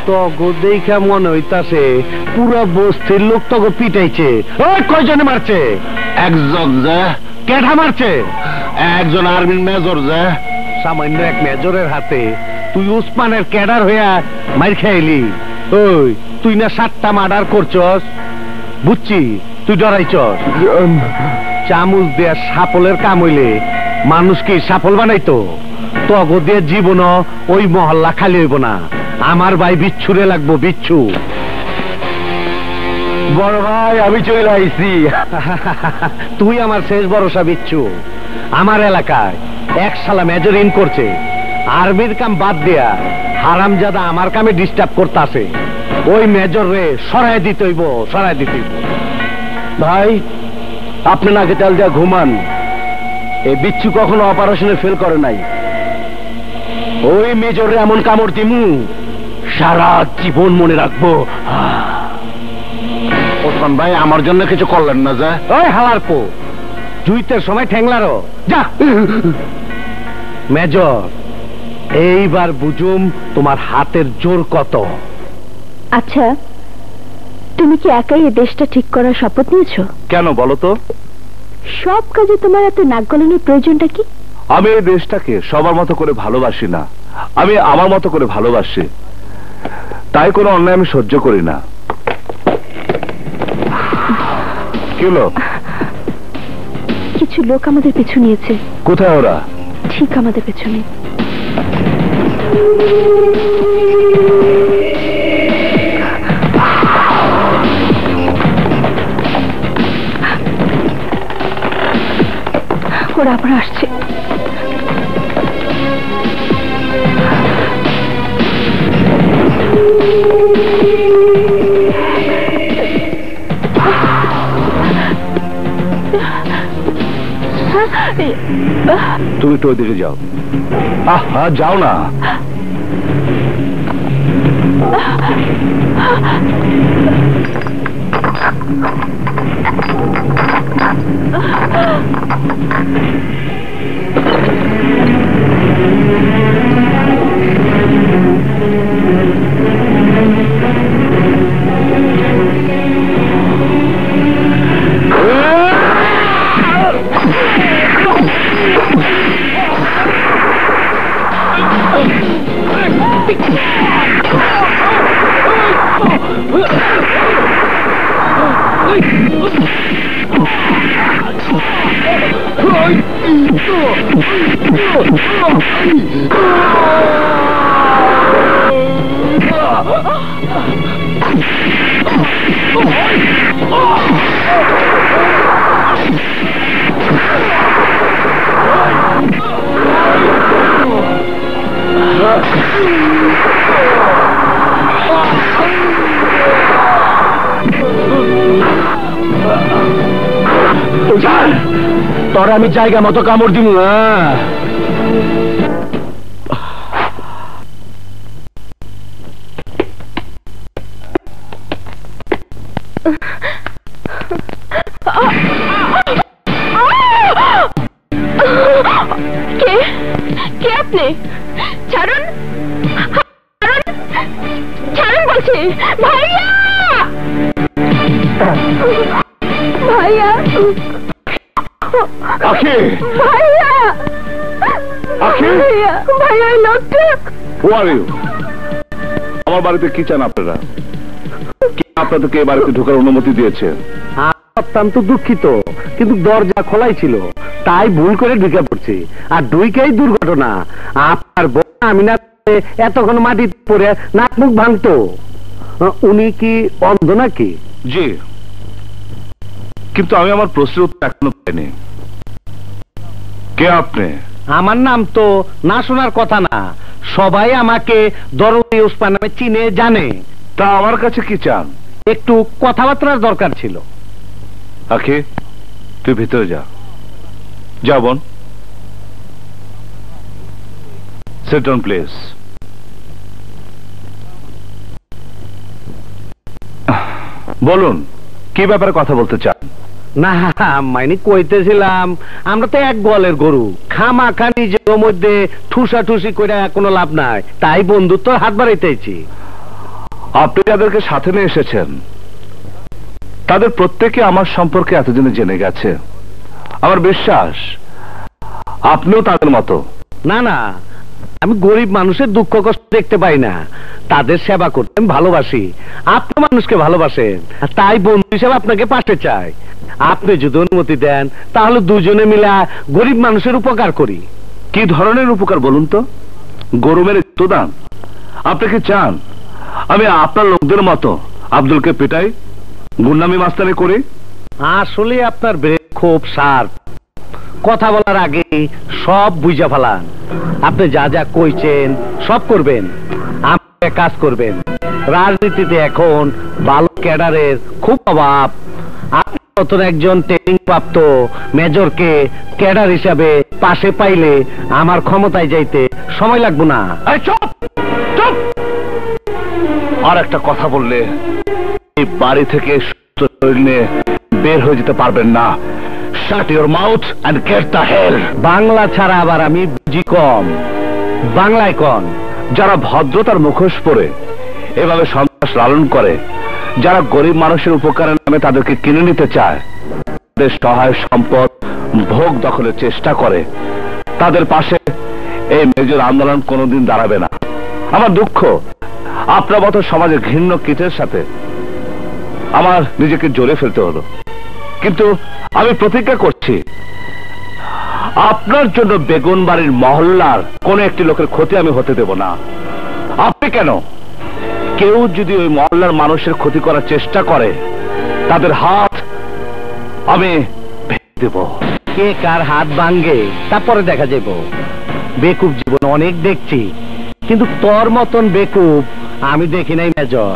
তগো দেখা মনে হইতাছে পুরা বস্তির লোক তগো পিটাইছে। কয়জনে মারছে? একজন। যে কেঠা মারছে? একজন আর্মির মেজর। যে সামান্য এক মেজরের হাতে তুই উসমানের ক্যাডার হইয়া মার খাইলি। ওই তুই না 7টা মার্ডার করছস, বুঝছি তুই ডরাইছস। চামচ দেয়া সাপলের কাম হইলে মানুষকে সাফল বানাইতো। তগো দিয়ে জীবন ওই মহল্লা খালি হইব না। আমার ভাই বিচ্ছুরে লাগবো, বিচ্ছু। বড় ভাই আমি চলে আইছি। তুই আমার শেষ ভরসা, বিচ্ছু। আমার এলাকায় এক শালা মেজর ইন করছে, আর্মির কাম বাদ দেয়া হারামজাদা আমার কামে ডিস্টার্ব করতেছে। ওই মেজর রে সরাই দিতে হইব, সরাই দিতে হইব। ভাই আপনি নাকে তেল দিয়া ঘুমান। এই বিচ্ছু কখনো অপারেশনে ফেল করে নাই। ওই মেজরে এমন কামড় দিমু সারা জীবন মনে রাখবো। ওসমান ভাই আমার জন্য কিছু করলেন না? যা ওই হালার পো, জুইতের সময় ঠ্যাংলারো যা। মেজর, এইবার বুঝুম তোমার হাতের জোর কত। আচ্ছা, তুমি কি একাই এই দেশটা ঠিক করার শপথ নিয়েছো? কেন বলো তো? সব কাজে তোমার এত নাক গলানোর প্রয়োজনটা কি? আমি এই দেশটাকে সবার মতো করে ভালোবাসি না, আমি আমার মতো করে ভালোবাসি। তাই কোনো অন্যায় আমি সহ্য করি না। কি হলো? কিছু লোক আমাদের পিছু নিয়েছে। কোথায় ওরা? ঠিক আমাদের পেছনে। ওরা আবার আসছে। তুমি তো ওইদিকে যাও। যাও না। তোর আমি জায়গা মতো কামড় দিব না। কে আপনি? ছাড়ুন, ছাড়ুন বলছি। ভাইয়া, ভাইয়া, আখি, ভাইয়া, আখি, ভাইয়া, লোকটা। Who are you? আমার বাড়িতে কি চান আপনারা? আপনাদেরকে এই বাড়িতে ঢোকার অনুমতি দিয়েছে? অত্যন্ত দুঃখিত, কিন্তু দরজা খোলাই ছিল, তাই ভুল করে ঢুকে পড়ছি। আর ঢুকেই দুর্ঘটনা। আপনার বোন আমিনা এতক্ষণ মাটি পড়ে নাক মুখ ভাঙতো। উনি কি অন্ধ নাকি? জি, কিন্তু আমি আমার প্রশ্নের উত্তর এখনো পাইনি। কে আপনি? আমার নাম তো না শোনার কথা না, সবাই আমাকে দরদি ওসমান নামে চিনে জানে। তা আমার কাছে কি চান? একটু কথাবার্তার দরকার ছিল। আখি, তুই ভিতরে যা। যা বোন। Sit down please. বলুন, কি ব্যাপারে কথা বলতে চান? না মানে কইতেছিলাম, আমরা তো এক গোয়ালের গরু, খামাখা নিজের মধ্যে ঠুসা ঠুসি করে কোনো লাভ নাই, তাই বন্ধুত্ব হাত বাড়াইতেছি। আপনি যাদেরকে সাথে নিয়ে এসেছেন তাদের প্রত্যেকে আমার সম্পর্কে এতদিনে জেনে গেছে। আমার বিশ্বাস আপনিও তাদের মতো। না না, আমি গরিব মানুষের দুঃখ কষ্ট দেখতে পাই না, তাদের সেবা করতে আমি ভালোবাসি। আপনি মানুষকে ভালোবাসেন, তাই বন্ধু হিসেবে আপনাকে পাশে চাই। আপনি যদি অনুমতি দেন তাহলে দুজনে মিলে গরিব মানুষের উপকার করি। কি ধরনের উপকার বলুন তো? গরমের তো দান আপনি কি চান আমি আপনার লোকদের মতো আব্দুলকে পিটাই, গুন্ডামি মাস্তানি করি? আসলে আপনার ব্রেন খুব শার্প, কথা বলার আগে সব বুঝা ফেলান। আপনি যা যা কইছেন সব করবেন, আপনি কাজ করবেন। রাজনীতিতে এখন ভালো ক্যাডারের খুব অভাব। আপনি নতুন একজন ট্রেনিং প্রাপ্ত মেজরকে ক্যাডার হিসাবে পাশে পাইলে আমার ক্ষমতায় যাইতে সময় লাগবে না। চুপ চুপ, আর একটা কথা বললে এই বাড়ি থেকে সুস্থ শরীর নিয়ে বের হয়ে যেতে পারবেন না। Shut your mouth and get the hell! Bangla ছাড়া আবার আমি বুঝি কম। বাংলায় কন, যারা ভদ্রতার মুখোশ পরে এভাবে সন্ত্রাস লালন করে, যারা গরিব মানুষের উপকারের নামে তাদেরকে কিনে নিতে চায়, তাদের সহায় সম্পদ ভোগ দখলের চেষ্টা করে, তাদের পাশে এই মেজর আন্দোলন কোনোদিন দাঁড়াবে না। আমার দুঃখ, আপনার মতো সমাজে ঘৃণ্য কীটের সাথে আমার নিজেকে জড়িয়ে ফেলতে হলো, কিন্তু আমি প্রতিজ্ঞা করছি আপনার জন্য বেগুনবাড়ির মহল্লার কোন একটি লোকের ক্ষতি আমি হতে দেব না। আপনি কেন, কেউ যদি ওই মহল্লার মানুষের ক্ষতি করার চেষ্টা করে তাদের হাত আমি ভেঙে দেব। কে কার হাত ভাঙে তারপরে দেখা যাব। বেকুব জীবন অনেক দেখছি, কিন্তু তোর মতন বেকুব আমি দেখি নাই মেজর।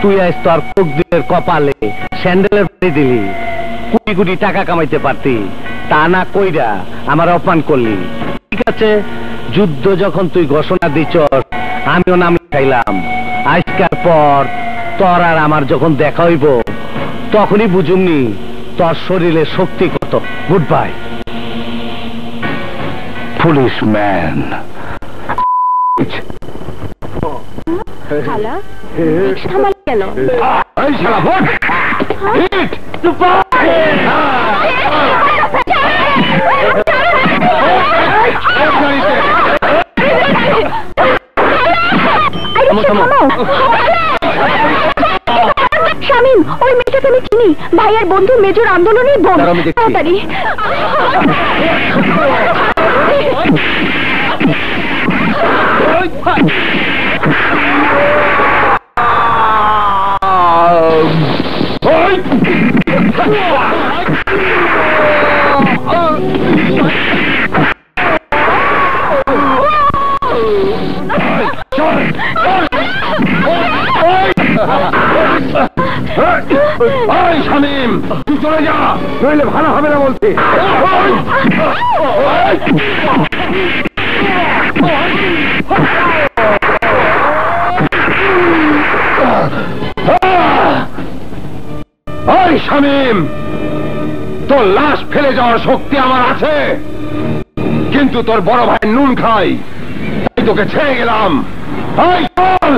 তুই আজ তোর কুকদের কপালে স্যান্ডেলের বাড়ি দিলি, কোটি কোটি টাকা কামাইতে পারতি, তা না কইরা আমার অপমান করলি। ঠিক আছে, যুদ্ধ যখন তুই ঘোষণা দিছস আমিও নাম খাইলাম। আজকের পর তোর আর আমার যখন দেখা হইব তখনই বুঝুমনি তোর শরীরে শক্তি কত। Good bye. Police man. খালা, রিকশা থামালে কেন? এই শালা ভোট হিট শামীম, ওই মেয়েটাকে আমি চিনি, ভাইয়ার বন্ধু মেজর আন্দোলনের বোন। তাড়াতাড়ি। শামীম, তুই চলে যা, নইলে ভালো হবে না বলছি। ওই শামীম, তোর লাশ ফেলে যাওয়ার শক্তি আমার আছে, কিন্তু তোর বড় ভাই নুন খাই, তাই তোকে ছেড়ে গেলাম। ওই চল।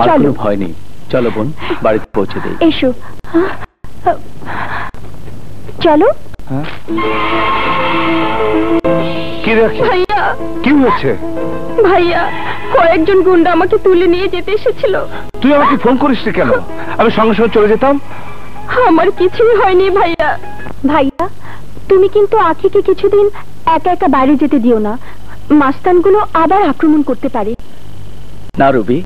আর কোনো ভয় নেই, চলো বোন, বাড়িতে পৌঁছে দেই। এসো, চলো। কি দেখছো? ভাইয়া, কি হয়েছে? ভাইয়া, কয়েকজন গুন্ডা আমাকে তুলে নিয়ে যেতে এসেছিল। তুই আমাকে ফোন করিস কেন? আমি সঙ্গে সঙ্গে চলে যেতাম। আমার কিছুই হয়নি ভাইয়া। ভাইয়া, তুমি কিন্তু আখিকে কিছুদিন একা একা বাইরে যেতে দিও না, মাস্তানগুলো আবার আক্রমণ করতে পারে। না রবি,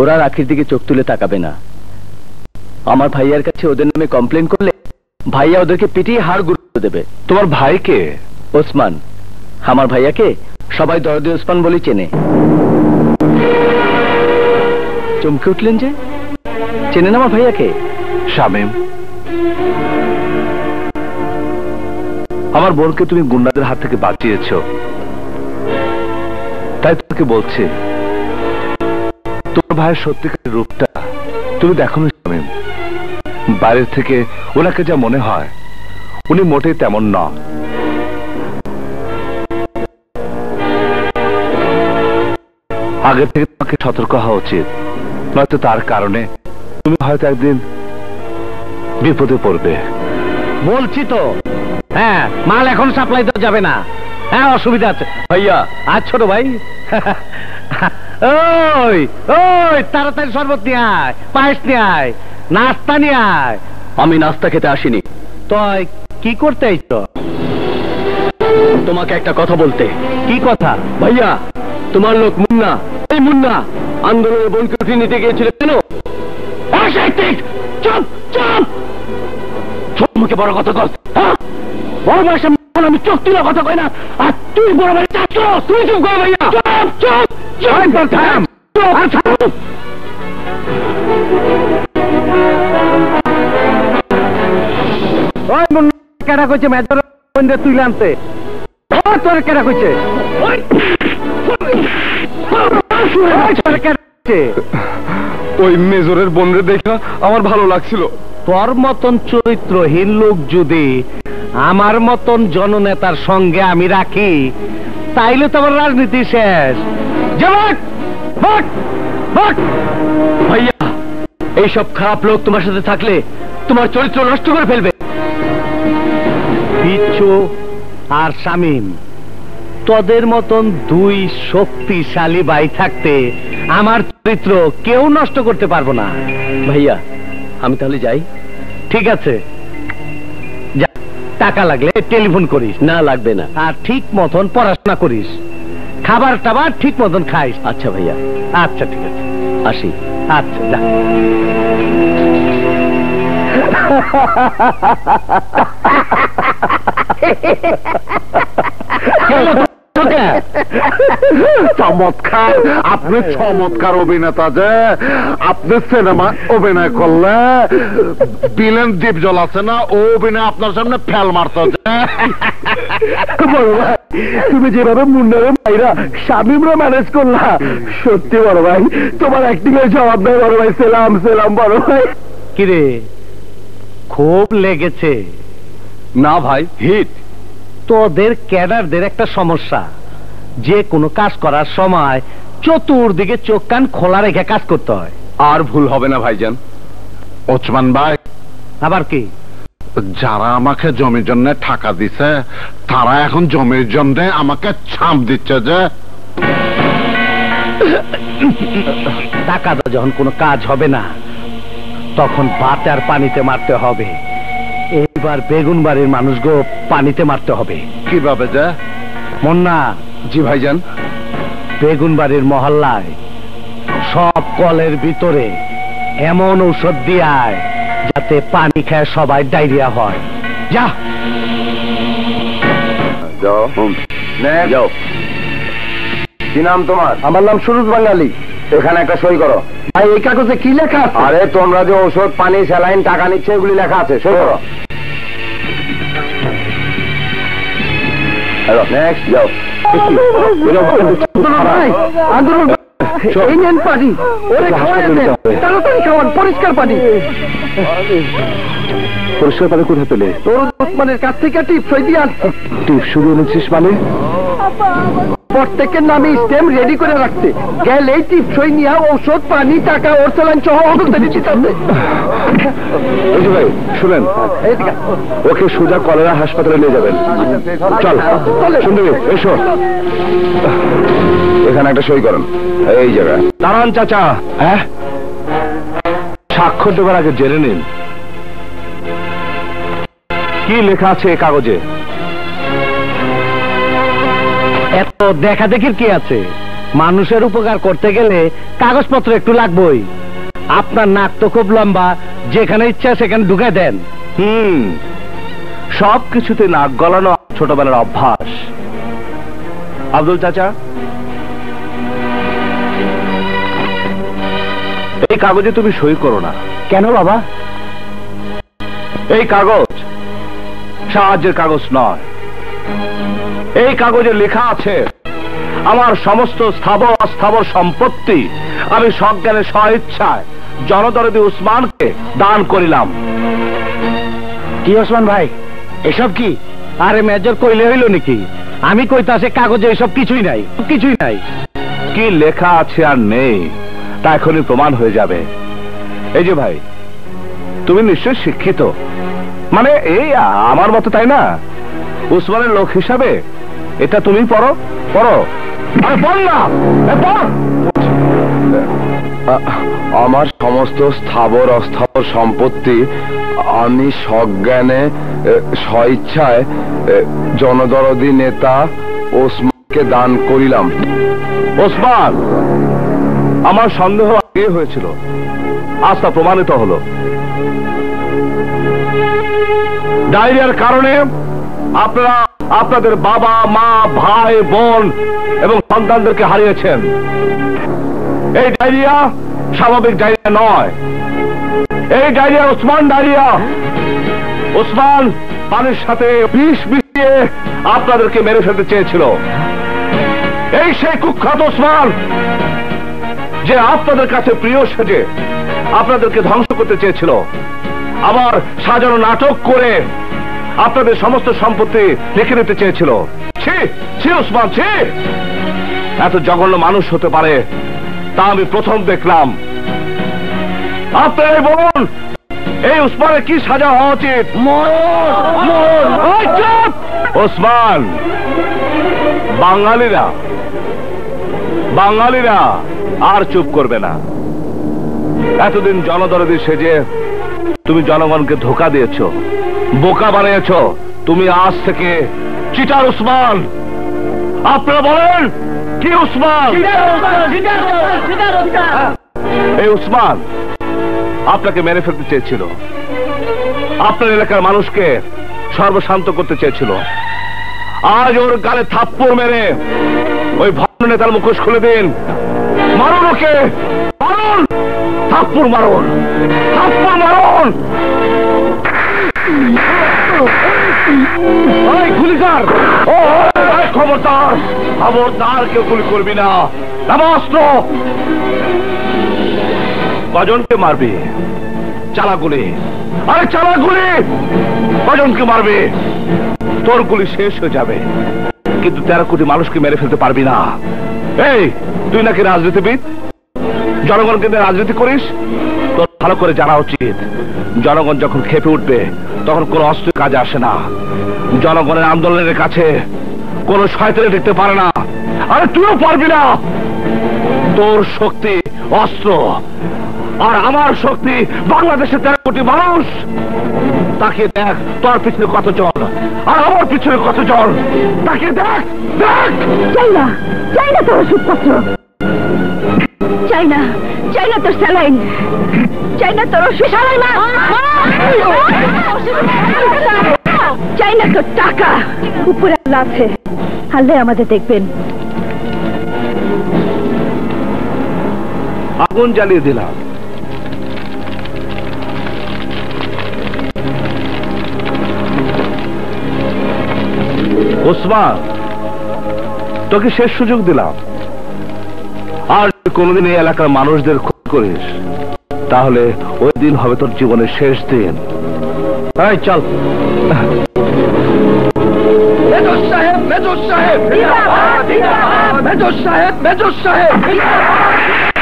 ওরা আখির দিকে চোখ তুলে তাকাবে না। আমার ভাইয়ার কাছে ওদের নামে কমপ্লেন করলে ভাইয়া ওদেরকে পিটিয়ে হাড় গুঁড়ো দেবে। তোমার ভাইকে? ওসমান। আমার ভাইয়াকে সবাই দরদি ওসমান বলে চেনে। চমকে উঠলেন যে? চেনেন আমার ভাইয়াকে? শামীম, আমার বোনকে তুমি গুন্ডাদের হাত থেকে বাঁচিয়েছ, তাই তোমাকে বলছি তোমার ভাইয়ের সত্যিকারের রূপটা তুমি দেখো না শামীম। বাইরের থেকে ওনাকে যা মনে হয় উনি মোটেই তেমন নন। আগে থেকে তোমাকে সতর্ক হওয়া উচিত, নয়তো তার কারণে তুমি হয়তো একদিন বিপদে পড়বে। বলছি তো, হ্যাঁ, মাল এখন সাপ্লাই দেওয়া যাবে না। হ্যাঁ, অসুবিধা আছে ভাইয়া। আর ছোট ভাই, ওই ওই তাড়াতাড়ি শরবত নিয়ে আয়, পায়েস নিয়ে আয়, নাস্তা নিয়ে আয়। আমি নাস্তা খেতে আসিনি, তুই কি করতে আইছ? তোমাকে একটা কথা বলতে। কি কথা? ভাইয়া, তোমার লোক মুন্না, এই মুন্না আন্দোলনের বোনকে উঠিয়ে নিতে গিয়েছিল কেন? চুপ চুপ, মুখে বড় কথা কস। বড় ভাইয়ের আমি চোখ তুলে কথা কই না, আর তুই বড় ভাই ছাত্র, তুই চুপ কর ভাইয়া। চুপ চুপ থাম। ওই মুন্না কেডা কইছে মেজর বন্ধে তুই আনতে? ও তোর কেডা কইছে? ওই মেজরের বোনরে দেখা আমার ভালো লাগছিল। তোর মতন চরিত্রহীন লোক যদি আমার মতন জননেতার সঙ্গে আমি রাখি, তাইলে তোমার রাজনীতি শেষ। ভাইয়া, এইসব খারাপ লোক তোমার সাথে থাকলে তোমার চরিত্র নষ্ট করে ফেলবে। বিচ্ছু আর শামীম, তোদের মতন দুই শক্তিশালী ভাই থাকতে আমার চরিত্র কেউ নষ্ট করতে পারবো না। ভাইয়া, আমি তাহলে যাই? ঠিক আছে, যা। টাকা লাগলে টেলিফোন করিস। না, লাগবে না। আর ঠিক মতন পড়াশোনা করিস, খাবার টাবার ঠিক মতন খাইস। আচ্ছা ভাইয়া। আচ্ছা, ঠিক আছে, আসি। আচ্ছা, যা। চমৎকার, আপনি চমৎকার অভিনেতা যে। আপনি সিনেমা অভিনয় করলে বিলেন দীপজল আছে না, ও অভিনয় আপনার সামনে ফেল মারত যে। বড় ভাই, তুমি যেভাবে মুন্ডারে মাইরা শামীমরা ম্যানেজ করলা, সত্যি বড় ভাই তোমার অ্যাক্টিং এর জবাব দেয় বড় ভাই। সেলাম সেলাম বড় ভাই। কিরে, খুব লেগেছে? না ভাই, হিট। তোদের ক্যাডারদের একটা সমস্যা, যে কোনো কাজ করার সময় চতুর্দিকে চোখ কান খোলা রেখে কাজ করতে হয়। আর ভুল হবে না ভাইজান। ওসমান ভাই, আবার কি? যারা আমাকে জমির জন্য টাকা দিছে, তারা এখন জমির জন্য আমাকে ছাপ দিচ্ছে যে। টাকা দা যখন কোনো কাজ হবে না, তখন ভাত আর পানিতে মারতে হবে। এইবার বেগুন বাড়ির মানুষগো পানিতে মারতে হবে। কিভাবে যে? মুন্না। জি ভাইজান। বেগুন বাড়ির মহল্লায় সব কলের ভিতরে এমন ঔষধ দিয়ায় যাতে পানি খায় সবাই ডায়রিয়া হয়। যা। যাও। কি নাম তোমার? আমার নাম সুরজ বাঙালি। এখানে একটা সই করো। ভাই, এই কাগজে কি লেখা আছে? আরে তোমরা যে ঔষধ, পানি, স্যালাইন, টাকা নিচ্ছে, এগুলি লেখা আছে। সই করো। নেক্সট, যাও। আন্দোলন এই নেন পানি, ওরে খাওয়াই দেন, তাড়াতাড়ি খাওয়ান, পরিষ্কার পানি। পরিষ্কার পানি কোথায় পেলে? তোর ওসমানের কাছ থেকে টিপ সই দিয়ে আনছি। টিপ শুধু এনেছিস মানে? প্রত্যেকের নামে স্ট্যাম্প রেডি করে রাখতে, গেলে টিপ সই নিয়ে ঔষধ, পানি, টাকা, ওর চালান সহ অগত্যা দিতে হবে। ভাই শুনেন, ওকে সোজা কলেরা হাসপাতালে নিয়ে যাবেন। চল সুন্দরী, এসো। এখানে একটা সই করেন, এই জায়গায়। দাঁড়ান চাচা। হ্যাঁ, স্বাক্ষর দেবার আগে জেনে নিন কি লেখা আছে এই কাগজে। এত দেখা দেখির কি আছে? মানুষের উপকার করতে গেলে কাগজপত্র একটু লাগবেই। আপনার নাক তো খুব লম্বা, যেখানে ইচ্ছা সেখানে ঢুকে দেন। সব কিছুতে নাক গলানো ছোটবেলার অভ্যাস। আব্দুল চাচা, এই কাগজে তুমি সই করো না। কেন বাবা? এই কাগজ সাহায্যের কাগজ নয়। এই কাগজে লেখা আছে আমার সমস্ত স্থাবর অস্থাবর সম্পত্তি আমি সজ্ঞানে স্বইচ্ছায় জনদরদী উসমানকে দান করিলাম। কি ওসমান ভাই, এসব কি? আরে মেজর কইলে হইল নাকি? আমি কইতাছে কাগজে এসব কিছুই নাই, কিছুই নাই। কি লেখা আছে আর নেই তা এখনই প্রমাণ হয়ে যাবে। এই যে ভাই, তুমি নিশ্চয় শিক্ষিত, মানে এই আমার মতো, তাই না? উসমানের লোক হিসাবে এটা তুমি পড়ো পড়ো। আরে পড় না, পড়। আমার সমস্ত স্থাবর অস্থাবর সম্পত্তি আমি সজ্ঞানে স্বইচ্ছায় জনদরদী নেতা ওসমানকে দান করিলাম। ওসমান, আমার সন্দেহ আগে হয়েছিল, আজ তা প্রমাণিত হলো। ডায়রিয়ার কারণে আপনারা আপনাদের বাবা মা ভাই বোন এবং সন্তানদেরকে হারিয়েছেন। এই ডায়রিয়া স্বাভাবিক ডায়রিয়া নয়, এই ডায়রিয়া ওসমান ডায়রিয়া। ওসমান পানির সাথে বিষ মিশিয়ে আপনাদেরকে মেরে ফেলতে চেয়েছিল। এই সেই কুখ্যাত ওসমান যে আপনাদের কাছে প্রিয় সেজে আপনাদেরকে ধ্বংস করতে চেয়েছিল, আবার সাজানো নাটক করে আপনাদের সমস্ত সম্পত্তি রেখে দিতে চেয়েছিল। ছি ওসমান, ছি! এত জঘন্য মানুষ হতে পারে তা আমি প্রথম দেখলাম। আপনারাই বলুন, এই ওসমানের কি সাজা হওয়া উচিত? ওসমান, বাঙালিরা আর চুপ করবে না। এতদিন জনদরদী সেজে তুমি জনগণকে ধোঁকা দিয়েছ, বোকা বানিয়েছ। তুমি আজ থেকে চিটার ওসমান। আপনারা বলেন, কি ওসমান? এই ওসমান আপনাকে মেরে ফেলতে চেয়েছিল, আপনার এলাকার মানুষকে সর্বশান্ত করতে চেয়েছিল। আজ ওর গালে থাপ্পড় মেরে ওই ভণ্ড নেতার মুখোশ খুলে দিন। মারুন ওকে, মারুন, থাপ্পড় মারুন, থাপ্পড় মারুন। গুলিকার, খবরদার, খবরদার, কেউ গুলি করবি না। অস্ত্র। কজনকে মারবি? চালা গুলি। আরে চালা গুলি। কজনকে মারবে? তোর গুলি শেষ হয়ে যাবে, কিন্তু 13 কোটি মানুষকে মেরে ফেলতে পারবি না। এই, তুই নাকি রাজনীতিবিদ, জনগণকে রাজনীতি করিস? তোর ভালো করে জানা উচিত, জনগণ যখন খেপে উঠবে তখন কোন অস্ত্র কাজে আসে না। জনগণের আন্দোলনের কাছে কোন শয়তানি দেখতে পারে না। আরে তুইও পারবি না। তোর শক্তি অস্ত্র, আর আমার শক্তি বাংলাদেশের 13 কোটি মানুষ। তাকে দেখ, তোর পিছনে কতজন আর আমার পিছনে কতজন। তাকে দেখ, দেখ। চাই না তোর ওষুধপত্র, চাই না তোর স্যালাইন, চাই না তোর ওষুধ, চাই না তোর টাকা। উপরে আল্লাহ আছে, আল্লাহ আমাদের দেখবেন। আগুন জ্বালিয়ে দিলাম। ওসমান, তোকে শেষ সুযোগ দিলাম। আর কোনদিন এই এলাকার মানুষদের ক্ষতি করিস তাহলে ওই দিন হবে তোর জীবনের শেষ দিন। চল। মেজর সাহেব, মেজর সাহেব, মেজর সাহেব, মেজর সাহেব,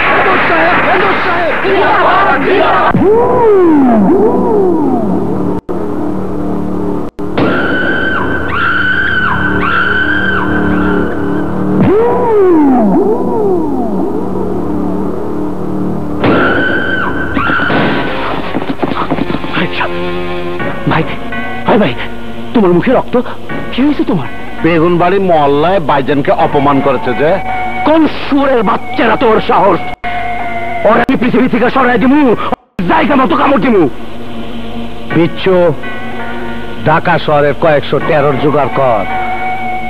মেজর সাহেব, মেজর সাহেব। ভাই, ভাই, ভাই, তোমার মুখে রক্ত, কি হয়েছে তোমার? বেগুনবাড়ি মহল্লায় বাইজানকে অপমান করেছে যে। কোন সুরের বাচ্চারা তোর সাহস? ওর আমি পৃথিবী থেকে সরাই দিমু, জায়গা মতো কামড় দিমু। বিচ্ছু, ঢাকা শহরের কয়েকশো টেরর জোগাড় কর।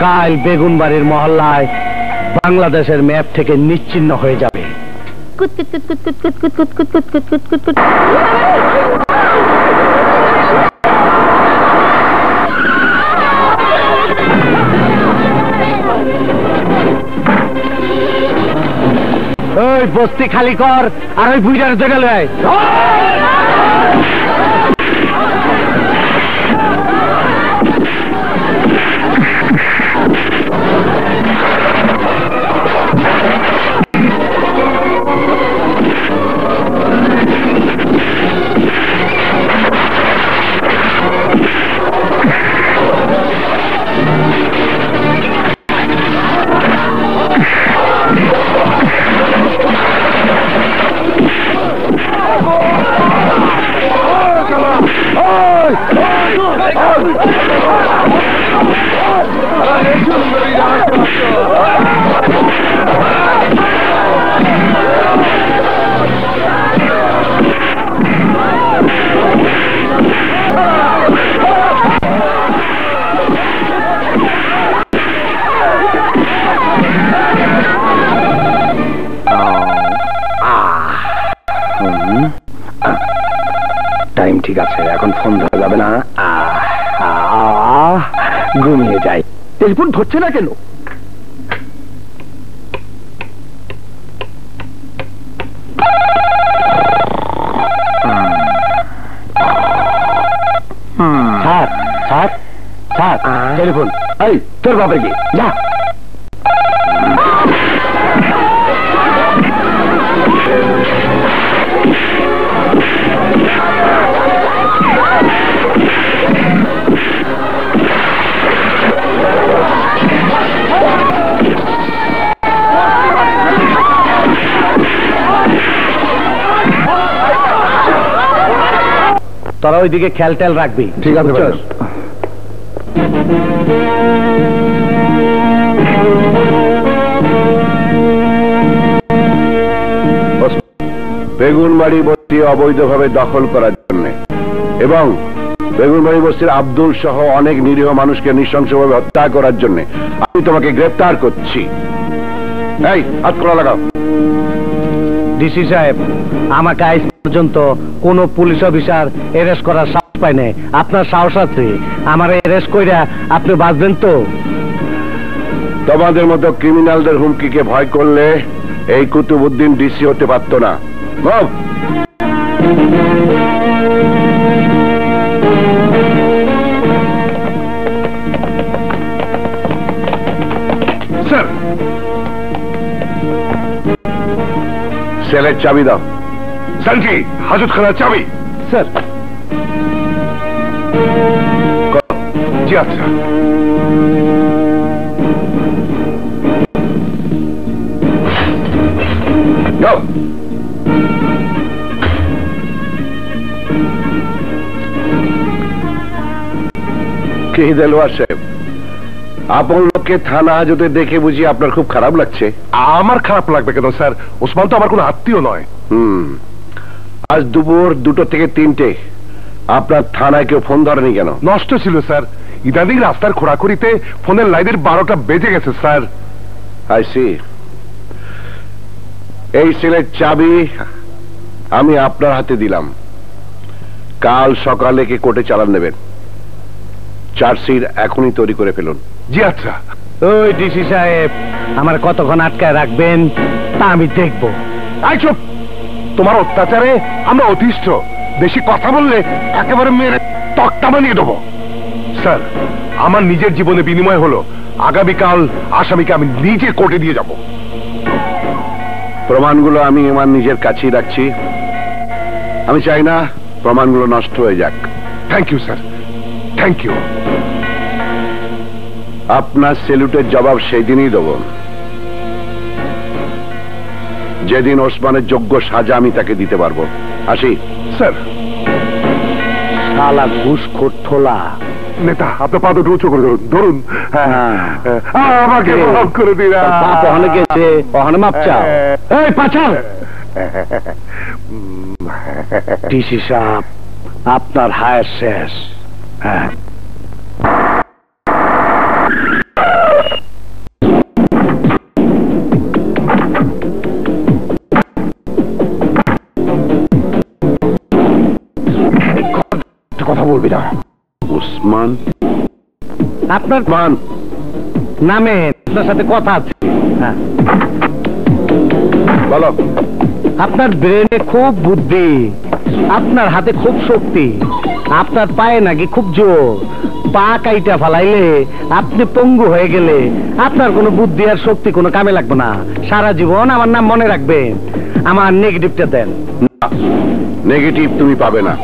কাল বেগুনবাড়ির মহল্লায় বাংলাদেশের ম্যাপ থেকে নিশ্চিহ্ন হয়ে যাবে। ওই বস্তি খালি কর আর ওই বুইটার জায়গা লয়। টাইম ঠিক আছে, এখন ফোন ধরা যাবে না। ঘুমিয়ে যাই। টেলিফোন ধরছে না কেন? Sir sir sir telephone. এই তোর বাপের কি? যা। তোরা ওইদিকে খেয়াল টেল রাখবি। ঠিক আছে। বেগুনবাড়ি বস্তি অবৈধভাবে দখল করার জন্য এবং বেগুনবাড়ি বস্তির আব্দুল সহ অনেক নিরীহ মানুষকে নৃশংসভাবে হত্যা করার জন্য আমি তোমাকে গ্রেফতার করছি। এই হাত খোলা লাগাও। ডিসি সাহেব, আমাকে আজ পর্যন্ত কোন পুলিশ অফিসার অ্যারেস্ট করার সাহস পায় নাই। আপনার সাহস আছে? আমার অ্যারেস্ট কইরা আপনি বাঁচবেন তো? তোমাদের মতো ক্রিমিনালদের হুমকিকে ভয় করলে এই কুতুবউদ্দিন ডিসি হতে পারত না। স্যার, সেলের চাবি দাও। সানজি, হাজতখানার চাবি। স্যার। জি আচ্ছা। যাও। কে দেলোয়ার সাহেব, আপন লোককে থানা হাজতে দেখে বুঝি আপনার খুব খারাপ লাগছে? আমার খারাপ লাগবে কেন স্যার? ওসমান তো আমার কোনো আত্মীয় নয়। আজ দুপুর 2টো থেকে 3টে আপনার থানায় কেউ ফোন ধরেনি কেন? নষ্ট ছিল স্যার। ইদানিং রাস্তার খোঁড়াখুড়িতে ফোনের লাইনের 12টা বেজে গেছে স্যার। I C. এই সেলের চাবি আমি আপনার হাতে দিলাম। কাল সকালে কি কোর্টে চালান নেবেন। চার্জশিট এখনই তৈরি করে ফেলুন। জি আচ্ছা। ওই ডিসি সাহেব, আমার কতক্ষণ আটকায় রাখবেন তা আমি দেখবো। আই চুপ! তোমার অত্যাচারে আমরা অতিষ্ঠ। বেশি কথা বললে একেবারে মেরে তক্তা বানিয়ে দেবো। স্যার, আমার নিজের জীবনে বিনিময় হলো আগামীকাল আসামিকে আমি নিজে কোর্টে দিয়ে যাব। প্রমাণগুলো আমি আমার নিজের কাছেই রাখছি। আমি চাই না প্রমাণগুলো নষ্ট হয়ে যাক। Thank you sir, thank you. আপনার সেলুটের জবাব সেই দিনই দেব যেদিন ওসমানের যোগ্য সাজা আমি তাকে দিতে পারবো। আসি। স্যার। শালা ঘুষখোর ঠোলা। নেতা, আপনার পা দুটো উঁচু করে ধরুন। ধরুন। আমাকে মাফ করে দিন। ওখানে গেছে, ওখানে মাপ চাও। এই পাছাল! ডিসি সাহেব, আপনার হায়ার শেষ। হ্যাঁ। কথা বলবি না। উসমান, আপনার মান নামে আপনার সাথে কথা আছে। হ্যাঁ, বলো। আপনার ব্রেনে খুব বুদ্ধি, আপনার হাতে খুব শক্তি, আপনার পায়ে নাকি খুব জোর। পা কাইটা ফালাইলে আপনি পঙ্গু হয়ে গেলে আপনার কোনো বুদ্ধি আর শক্তি কোনো কামে লাগবে না। সারা জীবন আমার নাম মনে রাখবেন। আমার নেগেটিভটা দেন। নেগেটিভ তুমি পাবে না।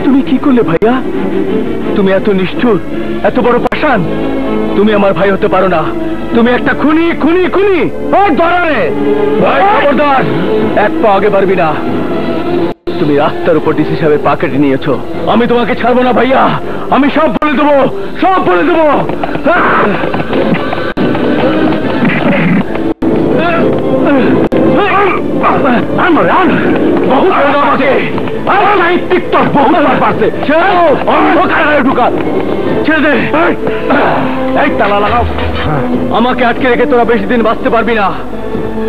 তুমি কি করলে ভাইয়া? তুমি এত নিষ্ঠুর, এত বড় পাষাণ। তুমি আমার ভাই হতে পারো না। তুমি একটা খুনি, খুনি, খুনি। খবরদার, এক পা আগে পারবি না। তুমি রাস্তার উপর ডিসি সাহেবের পা কেটে নিয়েছো। আমি তোমাকে ছাড়বো না ভাইয়া। আমি সব বলে দেবো, সব বলে দেবো। আমাকে আটকে রেখে তোরা বেশি দিন বাঁচতে পারবি না।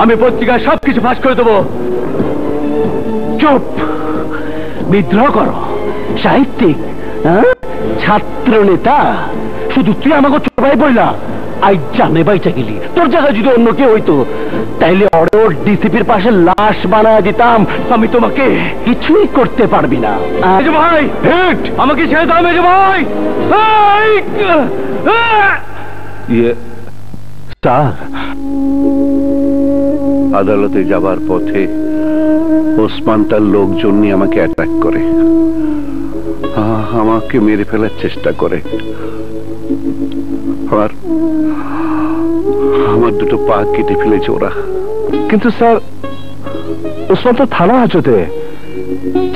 আমি পত্রিকায় সবকিছু ফাঁস করে দেবো। চুপ, বিদ্রোহ করো, সাহিত্যিক, ছাত্র নেতা, শুধু তুই আমাকে চোপাই বললা। আই জানে বাইচা গেলি, তোর জায়গায় যদি অন্য কেউ হইতো তাইলে ওর ডিসিপির পাশে লাশ বানায় দিতাম। আমি তোমাকে কিছুই করতে পারবি না। মেজো ভাই, আমাকে ছেড়ে দাও মেজো ভাই। স্যার, আদালতে যাবার পথে ওসমান তার লোকজন নিয়ে আমাকে অ্যাটাক করে, আমাকে মেরে ফেলার চেষ্টা করে। আমার দুটো পা কেটে ফেলেছে ওরা। কিন্তু স্যার, ওসমান তো থানা হাজতে,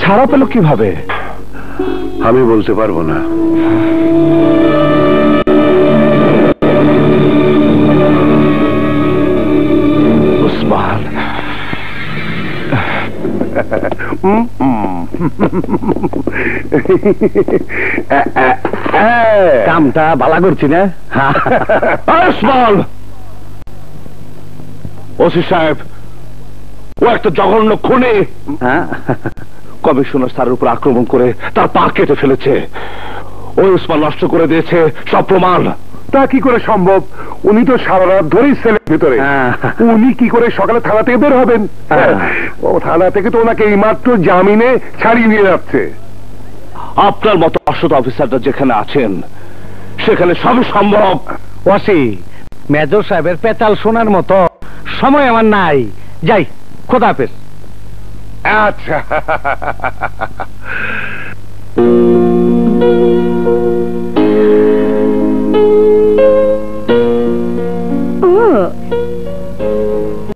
ছাড়া পেল কিভাবে? আমি বলতে পারবো না। ওসমান কামটা ভালো করছি না? ওসি সাহেব, ও একটা জঘন্য খুনি। কমিশনার স্যারের উপর আক্রমণ করে তার পা কেটে ফেলেছে। ওই ওসমান নষ্ট করে দিয়েছে সব প্রমাণ। তা কি করে সম্ভব? উনি তো সারা রাত ধরেই সেলের ভিতরে। উনি কি করে সকালে থানা থেকে বের হবেন? ও থানা থেকে তো ওনাকে এইমাত্র জামিনে ছাড়িয়ে নিয়ে যাচ্ছে। আপনার মতো অসৎ অফিসাররা যেখানে আছেন সেখানে সবই সম্ভব। ওসি, মেজর সাহেবের পেতাল শোনার মতো সময় আমার নাই। যাই, খোদা হাফেজ। আচ্ছা,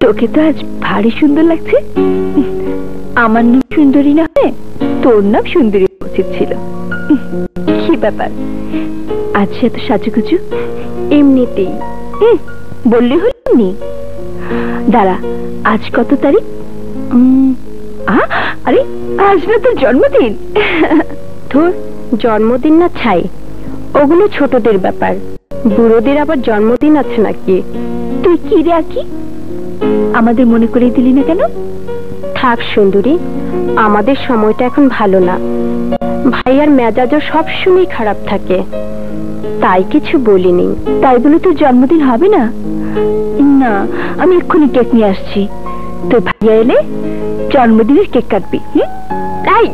তোকে তো আজ ভারী সুন্দর লাগছে। আমার নাম সুন্দরী না হয় তোর নাম সুন্দরী উচিত ছিল। কি ব্যাপার আজ এত সাজুগুজু? এমনিতেই বললে হলো। দাঁড়া, আজ কত তারিখ? আরে আজ না তোর জন্মদিন। তোর জন্মদিন না ছাই, ওগুলো ছোটদের ব্যাপার। বুড়োদের আবার জন্মদিন আছে নাকি? তুই কি রে আকি, আমাদের মনে করে দিলি না কেন? থাক সুন্দরী, আমাদের সময়টা এখন ভালো না। ভাইয়ার মেজাজও সবসময় খারাপ থাকে, তাই কিছু বলিনি। তাই বলে তোর জন্মদিন হবে না? না, আমি এক্ষুনি কেক নিয়ে আসছি। তোর ভাইয়া এলে জন্মদিনের কেক কাটবি। তাই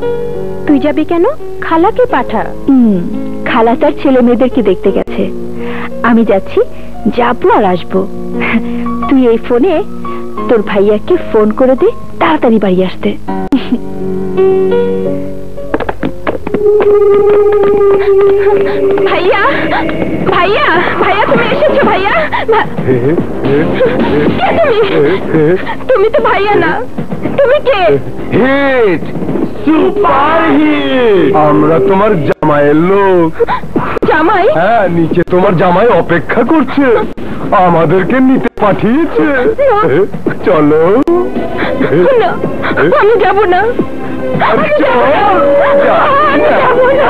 তুই যাবি কেন? খালাকে পাঠা। খালা তার ছেলে মেয়েদেরকে দেখতে গেছে। আমি যাচ্ছি, যাবো আর আসবো। তুই এই ফোনে তোর ভাইয়াকে ফোন করে দে তাড়াতাড়ি বাড়ি আসতে। ভাইয়া, ভাইয়া, ভাইয়া তুমি এসেছো? ভাইয়া, তুমি তো ভাইয়া না, তুমি কে? Hit, super hit. আমরা তোমার জামাইয়ের লোক। জামাই? হ্যাঁ, নিচে তোমার জামাই অপেক্ষা করছে, আমাদেরকে নিতে পাঠিয়েছে। চলো। আমি যাবো না, আমি যাবো না।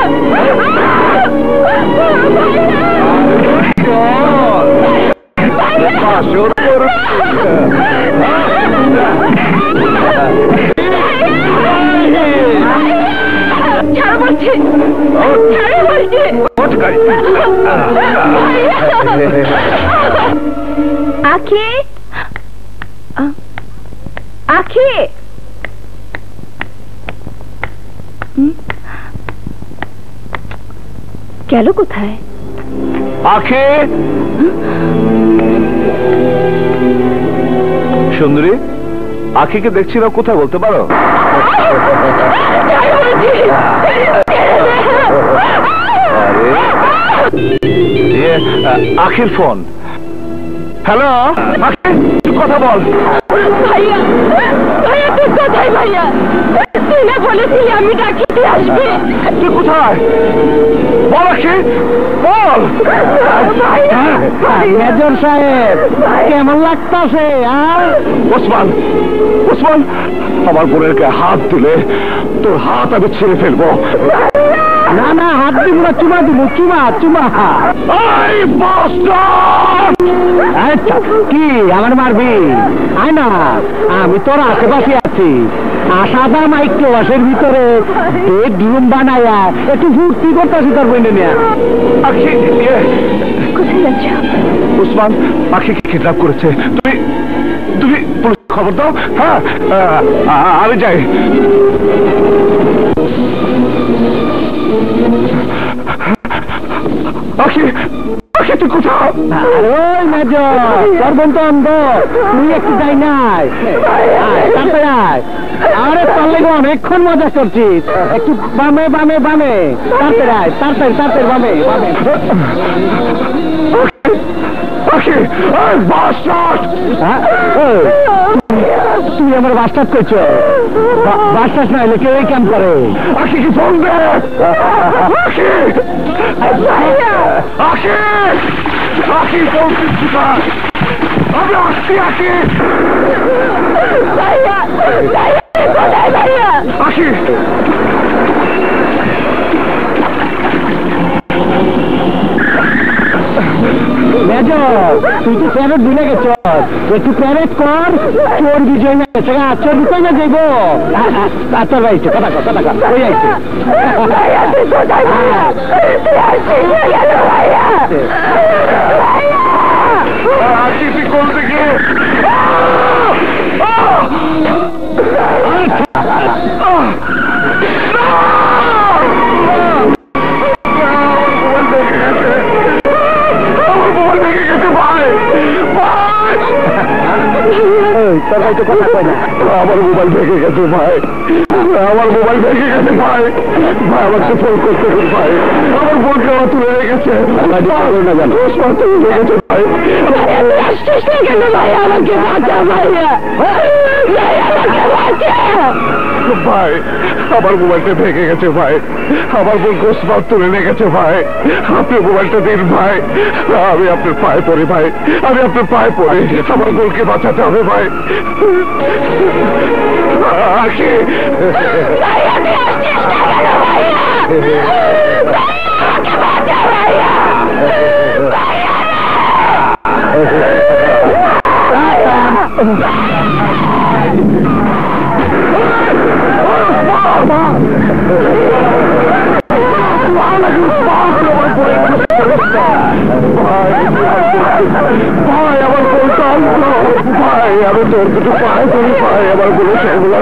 ছাড়ো বলছি, ছাড়ো বলছি। আখি, আখি, গেল কোথায়? আখি, সুন্দরী, আখিকে দেখছি না, কোথায় বলতে পারো? আখির ফোন। হ্যালো, আখি, কথা বল। ভাইয়া, ভাইয়া কোথায় ভাইয়া? তুই না বলেছিলি আমি ডাকিতে আসবি? তুই কোথায়? বল আখি, বল। মেজর সাহেব কেমন লাগতাছে? ওসমান, ওসমান, আমার বোনের গায়ে হাত দিলে তোর হাত আমি ছেড়ে ফেলবো। না না, হাত দিব না, চুমা দিব, চুমা চুমা। কি আমার মারবি? আয় না, আমি তোর আশেপাশে আছি। সাদা মাইক্রোবাসের ভিতরে বেডরুম বানায়া একটু ফুর্তি করতেছি তোর বইনে নিয়ে। কোথায় যাচ্ছ? উসমান আখিকে কিডন্যাপ করেছে। তুমি তুমি পুলিশ খবর দাও। হ্যাঁ, আমি যাই। আখি, আখি তুই কোথাও? ওই মেজর, তোর বোন তো অন্ধ, তুই একটু যাই নাই। আরে পারলে গো অনেকক্ষণ মজা করছিস। একটু বামে বামে বামে, তাড়াতাড়ি আয়, তাড়াতাড়ি তাড়াতাড়ি বামে বামে। তুমি আমার বাস্টার্ট করছো? বাস্টার্ট না হলে কেউ কেমন করে? আখি কি ফোন দে। আখি, আখি, আখি ফোন দিচ্ছি। আমি আসছি। আখি, আখি, মেজর তুই তো প্যারেড ভুলে গেছ। একটু প্যারেড কর, চোর বিজয় না গেছে। চোর বিজয় না যাইব। তোর ভাইছে কথা কর, কথা কর। ওই আইছে। তোর ভাই তো কথা কয় না। আমার মোবাইল ভেঙে গেছে ভাই, আমার মোবাইল ভেঙে গেছে ভাই। ভাই আমাকে ফোন করতে ভাই, আমার বোনকে আমার তুলে গেছে। না জানো তুলে গেছে ভাই। ভাই আমাকে বাঁচা ভাইয়া, ভাই আমার মোবাইলটা ভেঙে গেছে ভাই। আমার বোন গোসবাদ তুলে নিয়ে গেছে ভাই। আপনি মোবাইলটা দিন ভাই। আমি আপনার পায়ে পড়ি ভাই, আমি আপনার পায়ে পড়ি। আমার বোনকে বাঁচাতে হবে ভাই। আখি, ভাই আমার বলতে ভাই, আমি তোর কিছু পায়ে করি ভাই। আমার বলে সেগুলো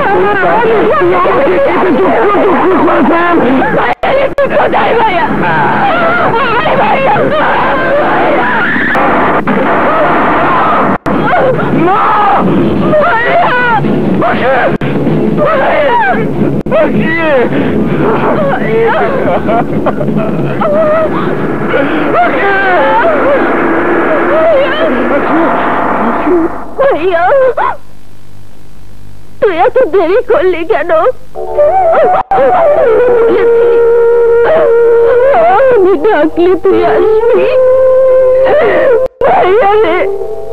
তুই এত দেরি করলি কেন? আমি ডাকলে তুই আসবি। ভাইয়া রে,